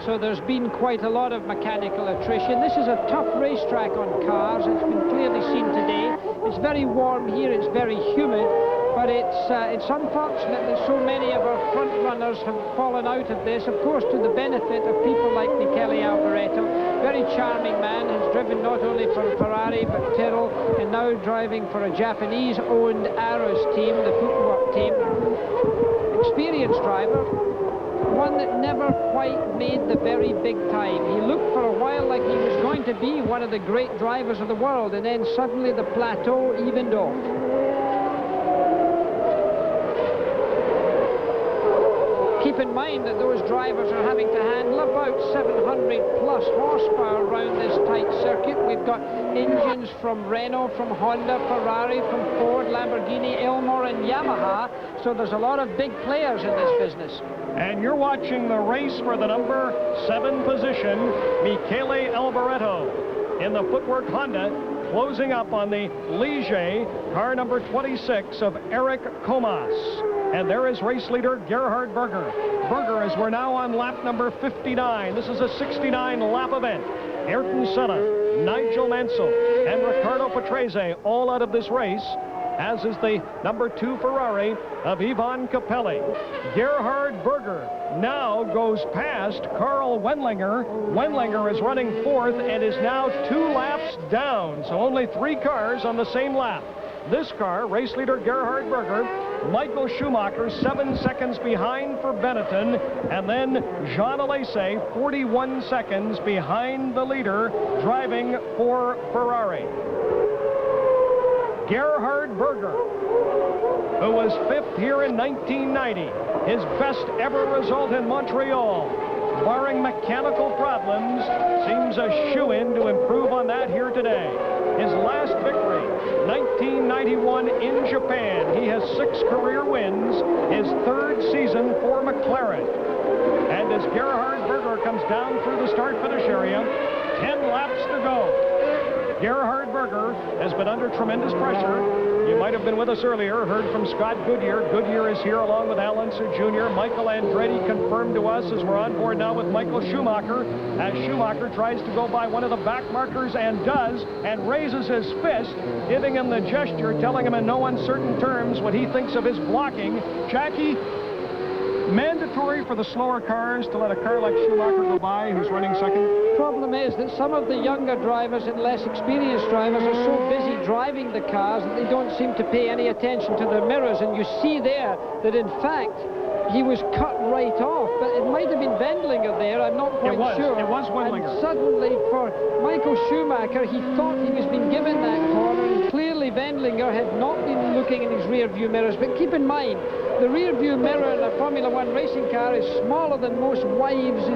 So there's been quite a lot of mechanical attrition. This is a tough racetrack on cars. It's been clearly seen today. It's very warm here. It's very humid. But it's unfortunate that so many of our front runners have fallen out of this, of course, to the benefit of people like Michele Alboreto. Very charming man, has driven not only for Ferrari but Tyrrell, and now driving for a Japanese-owned Arrows team, the footwork team. Experienced driver, one that never quite made the very big time. He looked for a while like he was going to be one of the great drivers of the world, and then suddenly the plateau evened off. Keep in mind that those drivers are having to handle about 700 plus horsepower around this tight circuit. We've got engines from Renault, from Honda, Ferrari, from Ford, Lamborghini, Elmore and Yamaha. So there's a lot of big players in this business. And you're watching the race for the number 7 position, Michele Alboreto in the Footwork Honda, closing up on the Ligier, car number 26 of Eric Comas. And there is race leader Gerhard Berger. Berger, as we're now on lap number 59. This is a 69-lap event. Ayrton Senna, Nigel Mansell, and Riccardo Patrese all out of this race, as is the number 2 Ferrari of Ivan Capelli. Gerhard Berger now goes past Carl Wendlinger. Wendlinger is running 4th and is now 2 laps down, so only 3 cars on the same lap. This car, race leader Gerhard Berger, Michael Schumacher 7 seconds behind for Benetton, and then Jean Alesi 41 seconds behind the leader driving for Ferrari. Gerhard Berger, who was 5th here in 1990, his best ever result in Montreal, barring mechanical problems, seems a shoo-in to improve on that here today. His last victory, 1991 in Japan. He has 6 career wins, his 3rd season for McLaren. And as Gerhard Berger comes down through the start-finish area, 10 laps to go. Gerhard Berger has been under tremendous pressure. You might have been with us earlier, heard from Scott Goodyear. Goodyear is here along with Al Unser Jr. Michael Andretti confirmed to us as we're on board now with Michael Schumacher, as Schumacher tries to go by one of the back markers and does, and raises his fist, giving him the gesture, telling him in no uncertain terms what he thinks of his blocking. Jackie, mandatory for the slower cars to let a car like Schumacher go by who's running second? Problem is that some of the younger drivers and less experienced drivers are so busy driving the cars that they don't seem to pay any attention to their mirrors, and you see there that in fact he was cut right off, but it might have been Wendlinger there, I'm not quite sure. It was Wendlinger. And suddenly for Michael Schumacher, he thought he was being given that corner, and clearly Wendlinger had not been looking in his rear view mirrors. But keep in mind, the rear view mirror in a Formula One racing car is smaller than most wives'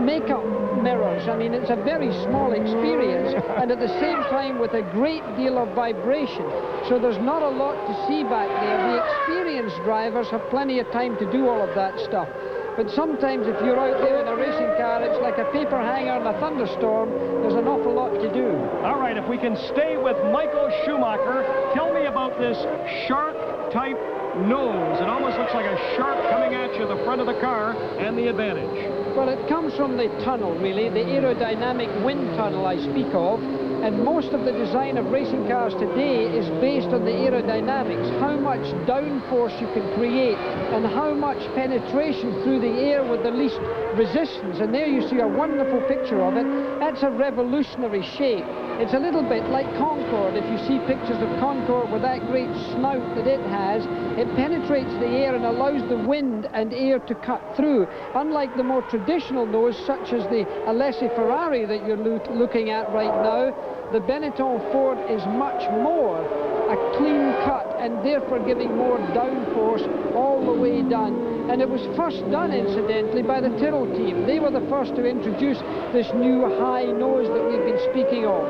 makeup mirrors. I mean, it's a very small experience, and at the same time with a great deal of vibration. So there's not a lot to see back there. The experienced drivers have plenty of time to do all of that stuff. But sometimes if you're out there in a racing car, it's like a paper hanger in a thunderstorm. There's an awful lot to do. All right, if we can stay with Michael Schumacher, tell me about this shark-type nose. It almost looks like a shark coming at you, the front of the car, and the advantage. Well, it comes from the tunnel, really, the aerodynamic wind tunnel I speak of. And most of the design of racing cars today is based on the aerodynamics, how much downforce you can create and how much penetration through the air with the least resistance. And there you see a wonderful picture of it. That's a revolutionary shape. It's a little bit like Concorde. If you see pictures of Concorde with that great snout that it has, it penetrates the air and allows the wind and air to cut through. Unlike the more traditional nose, such as the Alessi Ferrari that you're looking at right now, the Benetton Ford is much more a clean cut and therefore giving more downforce all the way done. And it was first done, incidentally, by the Tyrrell team. They were the first to introduce this new high nose that we've been speaking of.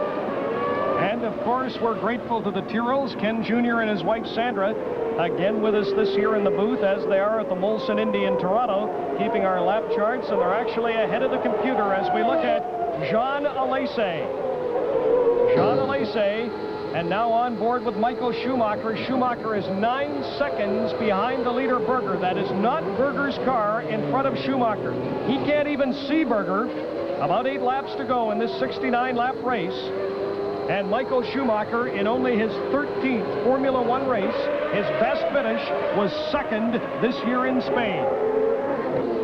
And of course, we're grateful to the Tyrrells, Ken Jr. and his wife Sandra, again with us this year in the booth, as they are at the Molson Indy in Toronto, keeping our lap charts, and they're actually ahead of the computer as we look at Jean Alesi. Jean Alesi, and now on board with Michael Schumacher. Schumacher is 9 seconds behind the leader, Berger. That is not Berger's car in front of Schumacher. He can't even see Berger. About 8 laps to go in this 69-lap race. And Michael Schumacher, in only his 13th Formula One race, his best finish was second this year in Spain.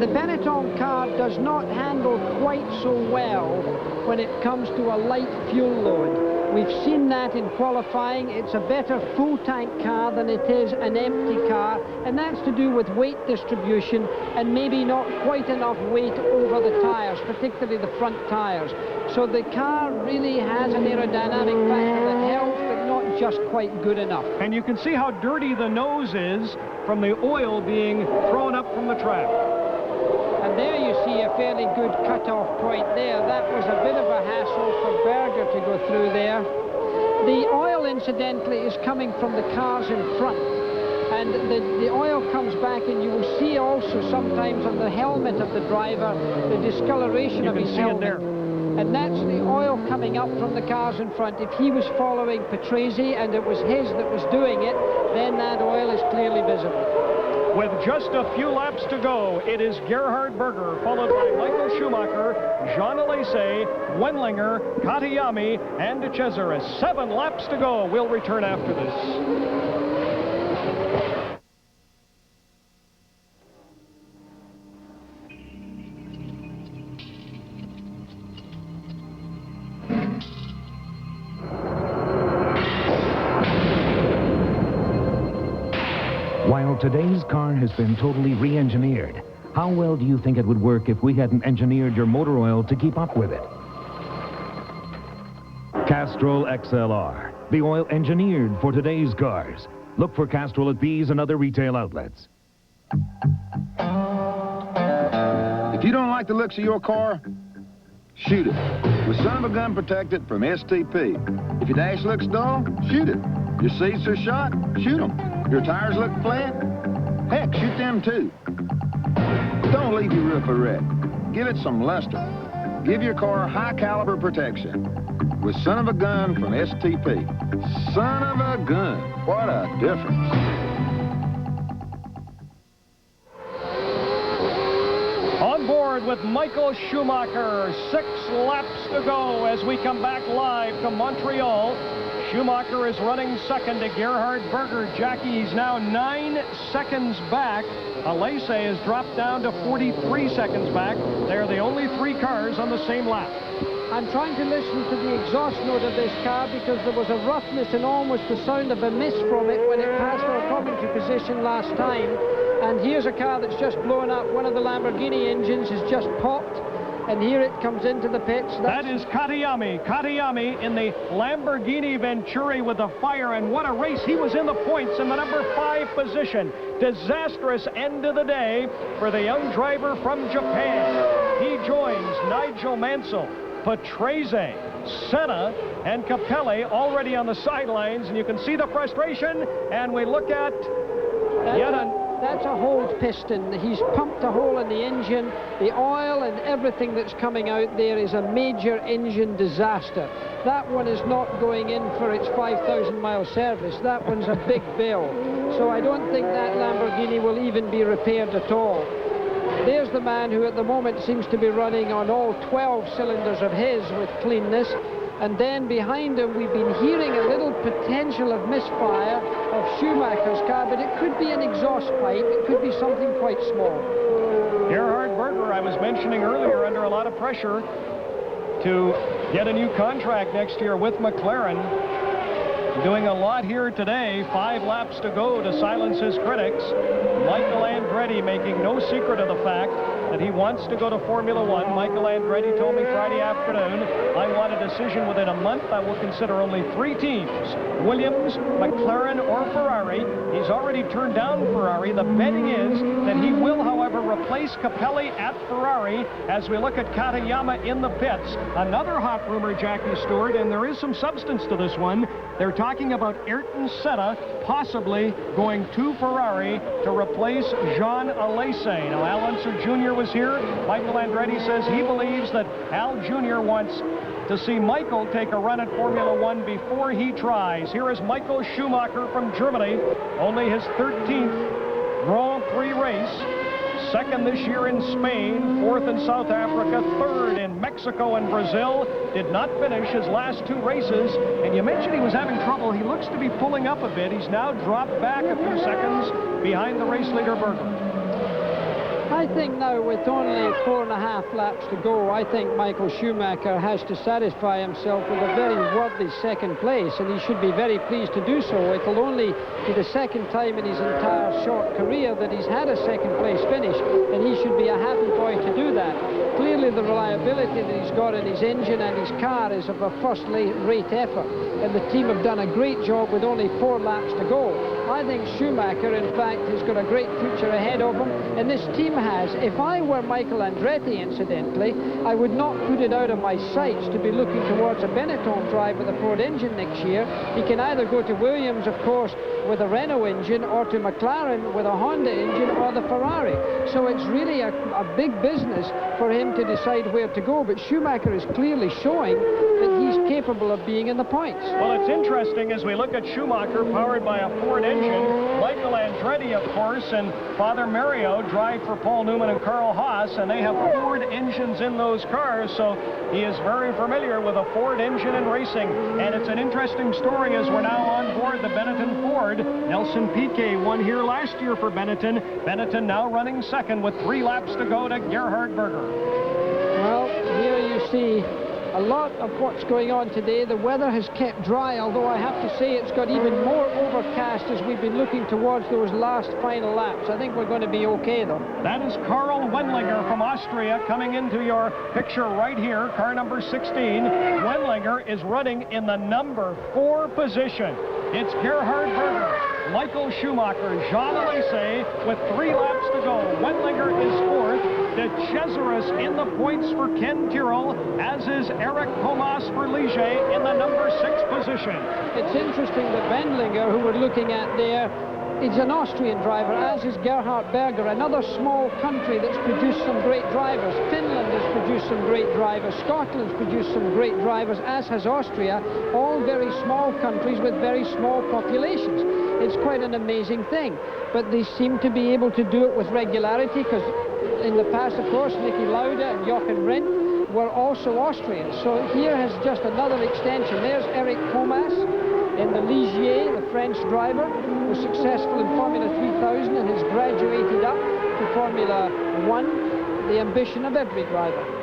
The Benetton car does not handle quite so well when it comes to a light fuel load. We've seen that in qualifying. It's a better full-tank car than it is an empty car, and that's to do with weight distribution and maybe not quite enough weight over the tires, particularly the front tires. So the car really has an aerodynamic factor that helps, but not just quite good enough. And you can see how dirty the nose is from the oil being thrown up from the track. And there you see a fairly good cut-off point there. That was a bit of a hassle for Berger to go through there. The oil, incidentally, is coming from the cars in front. And the oil comes back, and you will see also sometimes on the helmet of the driver the discoloration of his helmet. And that's the oil coming up from the cars in front. If he was following Patrese and it was his that was doing it, then that oil is clearly visible. With just a few laps to go, it is Gerhard Berger, followed by Michael Schumacher, Jean Alesi, Wendlinger, Katayami, and De Cesaris. 7 laps to go. We'll return after this. While today's car has been totally re-engineered, how well do you think it would work if we hadn't engineered your motor oil to keep up with it? Castrol XLR, the oil engineered for today's cars. Look for Castrol at these and other retail outlets. If you don't like the looks of your car, shoot it. With Son of a Gun Protected from STP. If your dash looks dull, shoot it. Your seats are shot, shoot them. Your tires look flat, heck, shoot them too. Don't leave your roof a wreck. Give it some luster. Give your car high caliber protection with Son of a Gun from STP. Son of a gun, what a difference. On board with Michael Schumacher, 6 laps to go as we come back live to Montreal. Schumacher is running second to Gerhard Berger. Jackie, he's now 9 seconds back. Alesi has dropped down to 43 seconds back. They're the only 3 cars on the same lap. I'm trying to listen to the exhaust note of this car because there was a roughness and almost the sound of a miss from it when it passed our commentary position last time. And here's a car that's just blown up. One of the Lamborghini engines has just popped. And here it comes into the pits. That is Katayami. Katayami in the Lamborghini Venturi with the fire, and what a race. He was in the points in the number 5 position. Disastrous end of the day for the young driver from Japan. He joins Nigel Mansell, Patrese, Senna, and Capelli already on the sidelines, and you can see the frustration, and we look at That's a hold piston. He's pumped a hole in the engine. The oil and everything that's coming out there is a major engine disaster. That one is not going in for its 5,000-mile service. That one's a big bill. So I don't think that Lamborghini will even be repaired at all. There's the man who at the moment seems to be running on all 12 cylinders of his with cleanness. And then behind him, we've been hearing a little potential of misfire of Schumacher's car, but it could be an exhaust pipe. It could be something quite small. Gerhard Berger, I was mentioning earlier, under a lot of pressure to get a new contract next year with McLaren. Doing a lot here today. 5 laps to go to silence his critics. Michael Andretti making no secret of the fact that he wants to go to Formula One. Michael Andretti told me Friday afternoon, I want a decision within a month. I will consider only 3 teams, Williams, McLaren, or Ferrari. He's already turned down Ferrari. The betting is that he will, however, replace Capelli at Ferrari as we look at Katayama in the pits. Another hot rumor, Jackie Stewart, and there is some substance to this one. They're talking about Ayrton Senna possibly going to Ferrari to replace Jean Alesi. Now, Al Unser Jr. was here. Michael Andretti says he believes that Al Jr. wants to see Michael take a run at Formula One before he tries. Here is Michael Schumacher from Germany, only his 13th Grand Prix race. 2nd this year in Spain, 4th in South Africa, 3rd in Mexico and Brazil. Did not finish his last 2 races. And you mentioned he was having trouble. He looks to be pulling up a bit. He's now dropped back a few seconds behind the race leader Berger. I think now with only 4.5 laps to go, I think Michael Schumacher has to satisfy himself with a very worthy 2nd place, and he should be very pleased to do so. It'll only be the 2nd time in his entire short career that he's had a 2nd place finish, and he should be a happy boy to do that. Clearly the reliability that he's got in his engine and his car is of a first-rate effort, and the team have done a great job with only 4 laps to go. I think Schumacher, in fact, has got a great future ahead of him, and this team has. If I were Michael Andretti, incidentally, I would not put it out of my sights to be looking towards a Benetton drive with a Ford engine next year. He can either go to Williams, of course, with a Renault engine, or to McLaren with a Honda engine, or the Ferrari. So it's really a big business for him to decide where to go, but Schumacher is clearly showing that he's capable of being in the points. Well, it's interesting as we look at Schumacher powered by a Ford engine. Michael Andretti, of course, and Father Mario drive for Paul Newman and Carl Haas, and they have Ford engines in those cars, so he is very familiar with a Ford engine in racing. And it's an interesting story as we're now on board the Benetton Ford. Nelson Piquet won here last year for Benetton. Benetton now running 2nd with 3 laps to go to Gerhard Berger. Well, here you see a lot of what's going on today. The weather has kept dry, although I have to say it's got even more overcast as we've been looking towards those last final laps. I think we're going to be okay, though. That is Karl Wendlinger from Austria coming into your picture right here, car number 16. Wendlinger is running in the number 4 position. It's Gerhard Berger, Michael Schumacher, Jean Alesi with 3 laps to go. Wendlinger is 4th. De Cesaris in the points for Ken Tyrrell, as is Eric Comas for Ligier in the number 6 position. It's interesting that Wendlinger, who we're looking at there, is an Austrian driver, as is Gerhard Berger, another small country that's produced some great drivers. Finland has produced some great drivers. Scotland's produced some great drivers, as has Austria, all very small countries with very small populations. It's quite an amazing thing, but they seem to be able to do it with regularity, because in the past, of course, Niki Lauda and Jochen Rindt were also Austrians. So here has just another extension. There's Eric Comas in the Ligier, the French driver, who was successful in Formula 3000 and has graduated up to Formula 1, the ambition of every driver.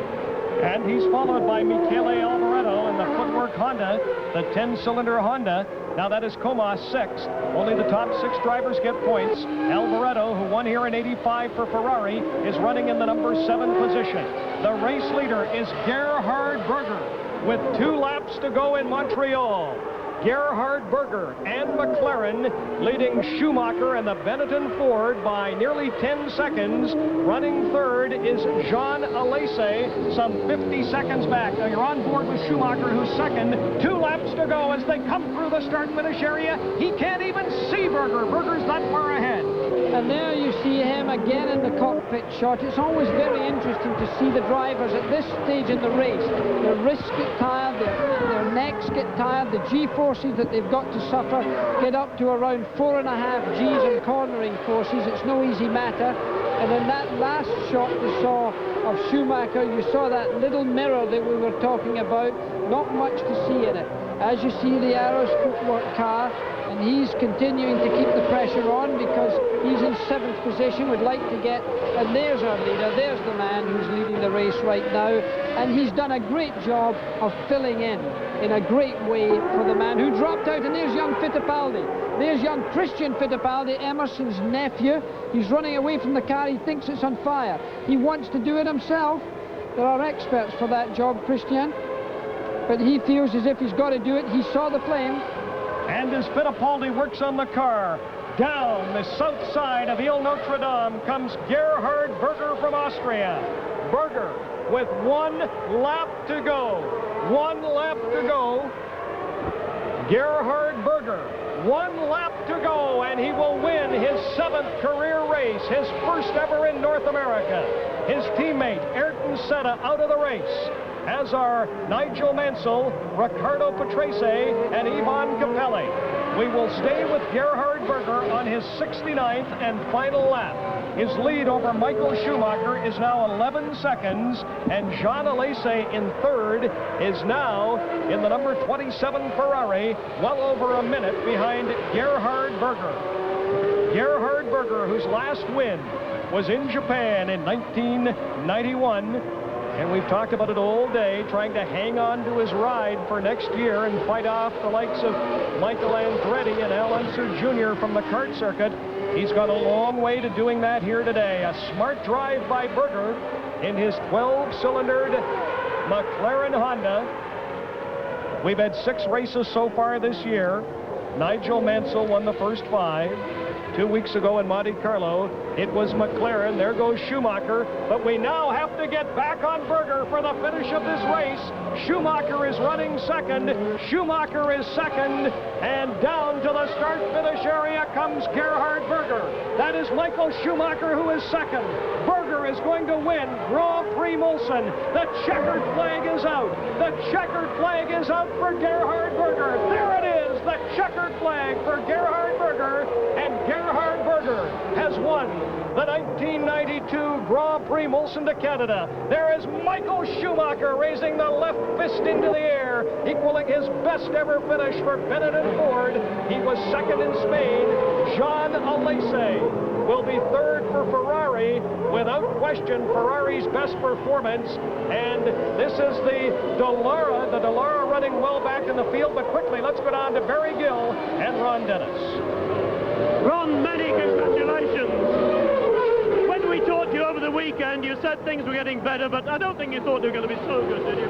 And he's followed by Michele Alboreto in the Footwork Honda, the 10-cylinder Honda. Now that is Comas 6th. Only the top 6 drivers get points. Alboreto, who won here in '85 for Ferrari, is running in the number 7 position. The race leader is Gerhard Berger with 2 laps to go in Montreal. Gerhard Berger and McLaren leading Schumacher and the Benetton Ford by nearly 10 seconds. Running 3rd is Jean Alesi, some 50 seconds back. Now you're on board with Schumacher, who's 2nd. 2 laps to go as they come through the start-finish area. He can't even see Berger. Berger's that far ahead. And there you see him again in the cockpit shot. It's always very interesting to see the drivers at this stage in the race. Their wrists get tired, their necks get tired, the G-forces that they've got to suffer get up to around 4.5 Gs in cornering forces. It's no easy matter. And in that last shot we saw of Schumacher. You saw that little mirror that we were talking about. Not much to see in it. As you see the Arrows footwork car, and he's continuing to keep the pressure on because he's in 7th position, would like to get, and there's our leader, there's the man who's leading the race right now, and he's done a great job of filling in a great way for the man who dropped out, and there's young Fittipaldi. There's young Christian Fittipaldi, Emerson's nephew. He's running away from the car, he thinks it's on fire. He wants to do it himself. There are experts for that job, Christian, but he feels as if he's got to do it. He saw the flame. And as Fittipaldi works on the car, down the south side of Ile Notre Dame comes Gerhard Berger from Austria. Berger with 1 lap to go. 1 lap to go. Gerhard Berger, 1 lap to go, and he will win his 7th career race, his first ever in North America. His teammate, Ayrton Senna, out of the race, as are Nigel Mansell, Riccardo Patrese, and Ivan Capelli. We will stay with Gerhard Berger on his 69th and final lap. His lead over Michael Schumacher is now 11 seconds, and Jean Alesi in 3rd is now in the number 27 Ferrari, well over a minute behind Gerhard Berger. Gerhard Berger, whose last win was in Japan in 1991. And we've talked about it all day, trying to hang on to his ride for next year and fight off the likes of Michael Andretti and Al Unser Jr. from the kart circuit. He's got a long way to doing that here today. A smart drive by Berger in his 12-cylindered McLaren Honda. We've had 6 races so far this year. Nigel Mansell won the first 5. 2 weeks ago in Monte Carlo, it was McLaren. There goes Schumacher. But we now have to get back on Berger for the finish of this race. Schumacher is running second. Schumacher is second. And down to the start-finish area comes Gerhard Berger. That is Michael Schumacher, who is second. Berger is going to win Grand Prix Mulsanne. The checkered flag is out. The checkered flag is out for Gerhard Berger. There it is, the checkered flag for Gerhard Berger. And Gerhard Berger has won the 1992 Grand Prix Mulsanne de Canada. There is Michael Schumacher raising the left fist into the air, equaling his best ever finish for Benetton Ford. He was second in Spain. Jean Alesi will be third for Ferrari. Without question, Ferrari's best performance. And this is the Dallara. The Dallara running well back in the field, but quickly, let's go down to Barry Gill and Ron Dennis. Ron, many congratulations. When we talked to you over the weekend, you said things were getting better, but I don't think you thought they were going to be so good, did you?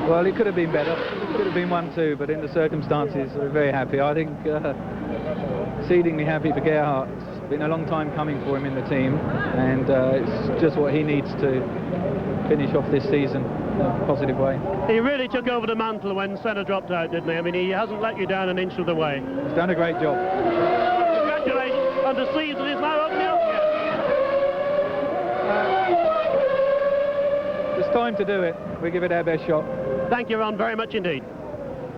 Well, it could have been better. It could have been 1-2, but in the circumstances, we're very happy. I think exceedingly happy for Gerhard. It's been a long time coming for him in the team, and it's just what he needs to finish off this season in a positive way. He really took over the mantle when Senna dropped out, didn't he? I mean, he hasn't let you down an inch of the way. He's done a great job. Congratulations, and the season is now opening up again. It's time to do it. We give it our best shot. Thank you, Ron, very much indeed.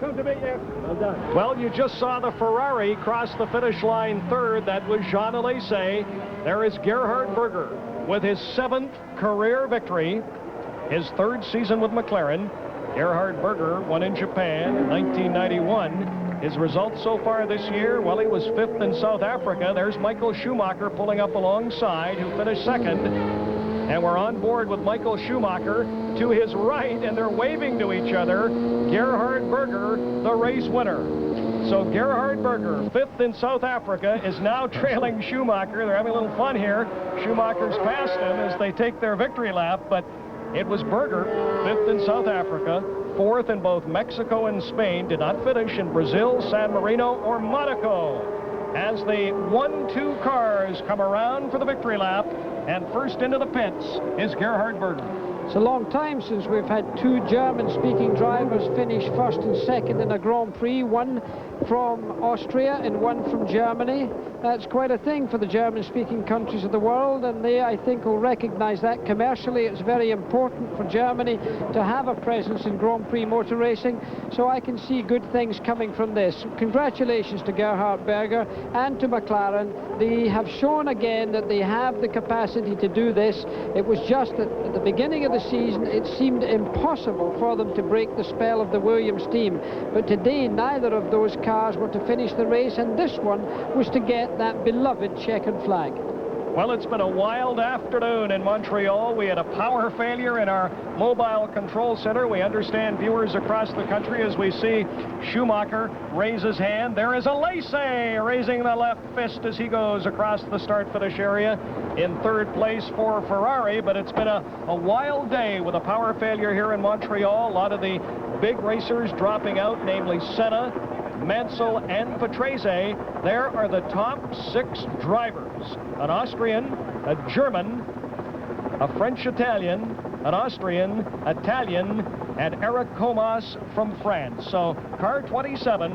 Come to meet you. Well done. Well, you just saw the Ferrari cross the finish line third. That was Jean Alesi. There is Gerhard Berger with his 7th career victory, his 3rd season with McLaren. Gerhard Berger won in Japan in 1991. His results so far this year, well, he was 5th in South Africa. There's Michael Schumacher pulling up alongside, who finished 2nd. And we're on board with Michael Schumacher to his right, and they're waving to each other. Gerhard Berger, the race winner. So Gerhard Berger, 5th in South Africa, is now trailing Schumacher. They're having a little fun here. Schumacher's passed him as they take their victory lap, but it was Berger, 5th in South Africa, 4th in both Mexico and Spain, did not finish in Brazil, San Marino, or Monaco. As the 1-2 cars come around for the victory lap, and first into the pits is Gerhard Berger. It's a long time since we've had 2 German-speaking drivers finish 1st and 2nd in a Grand Prix. One from Austria and one from Germany. That's quite a thing for the German-speaking countries of the world, and they, I think, will recognize that commercially. It's very important for Germany to have a presence in Grand Prix motor racing, so I can see good things coming from this. Congratulations to Gerhard Berger and to McLaren. They have shown again that they have the capacity to do this. It was just that at the beginning of the season, it seemed impossible for them to break the spell of the Williams team. But today, neither of those cars were to finish the race, and this one was to get that beloved checkered flag. Well, it's been a wild afternoon in Montreal. We had a power failure in our mobile control center. We understand viewers across the country as we see Schumacher raise his hand. There is Alesi raising the left fist as he goes across the start-finish area in third place for Ferrari. But it's been a wild day with a power failure here in Montreal. A lot of the big racers dropping out, namely Senna, Mansell, and Patrese. There are the top 6 drivers: an Austrian, a German, a French-Italian, an Austrian, Italian, and Eric Comas from France. So car 27,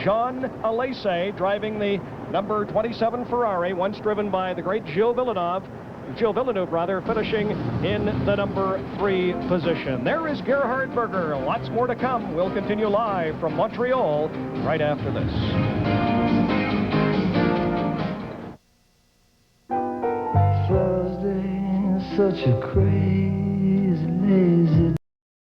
Jean Alesi, driving the number 27 Ferrari, once driven by the great Gilles Villeneuve, finishing in the number 3 position. There is Gerhard Berger. Lots more to come. We'll continue live from Montreal right after this. Thursday, such a crazy, lazy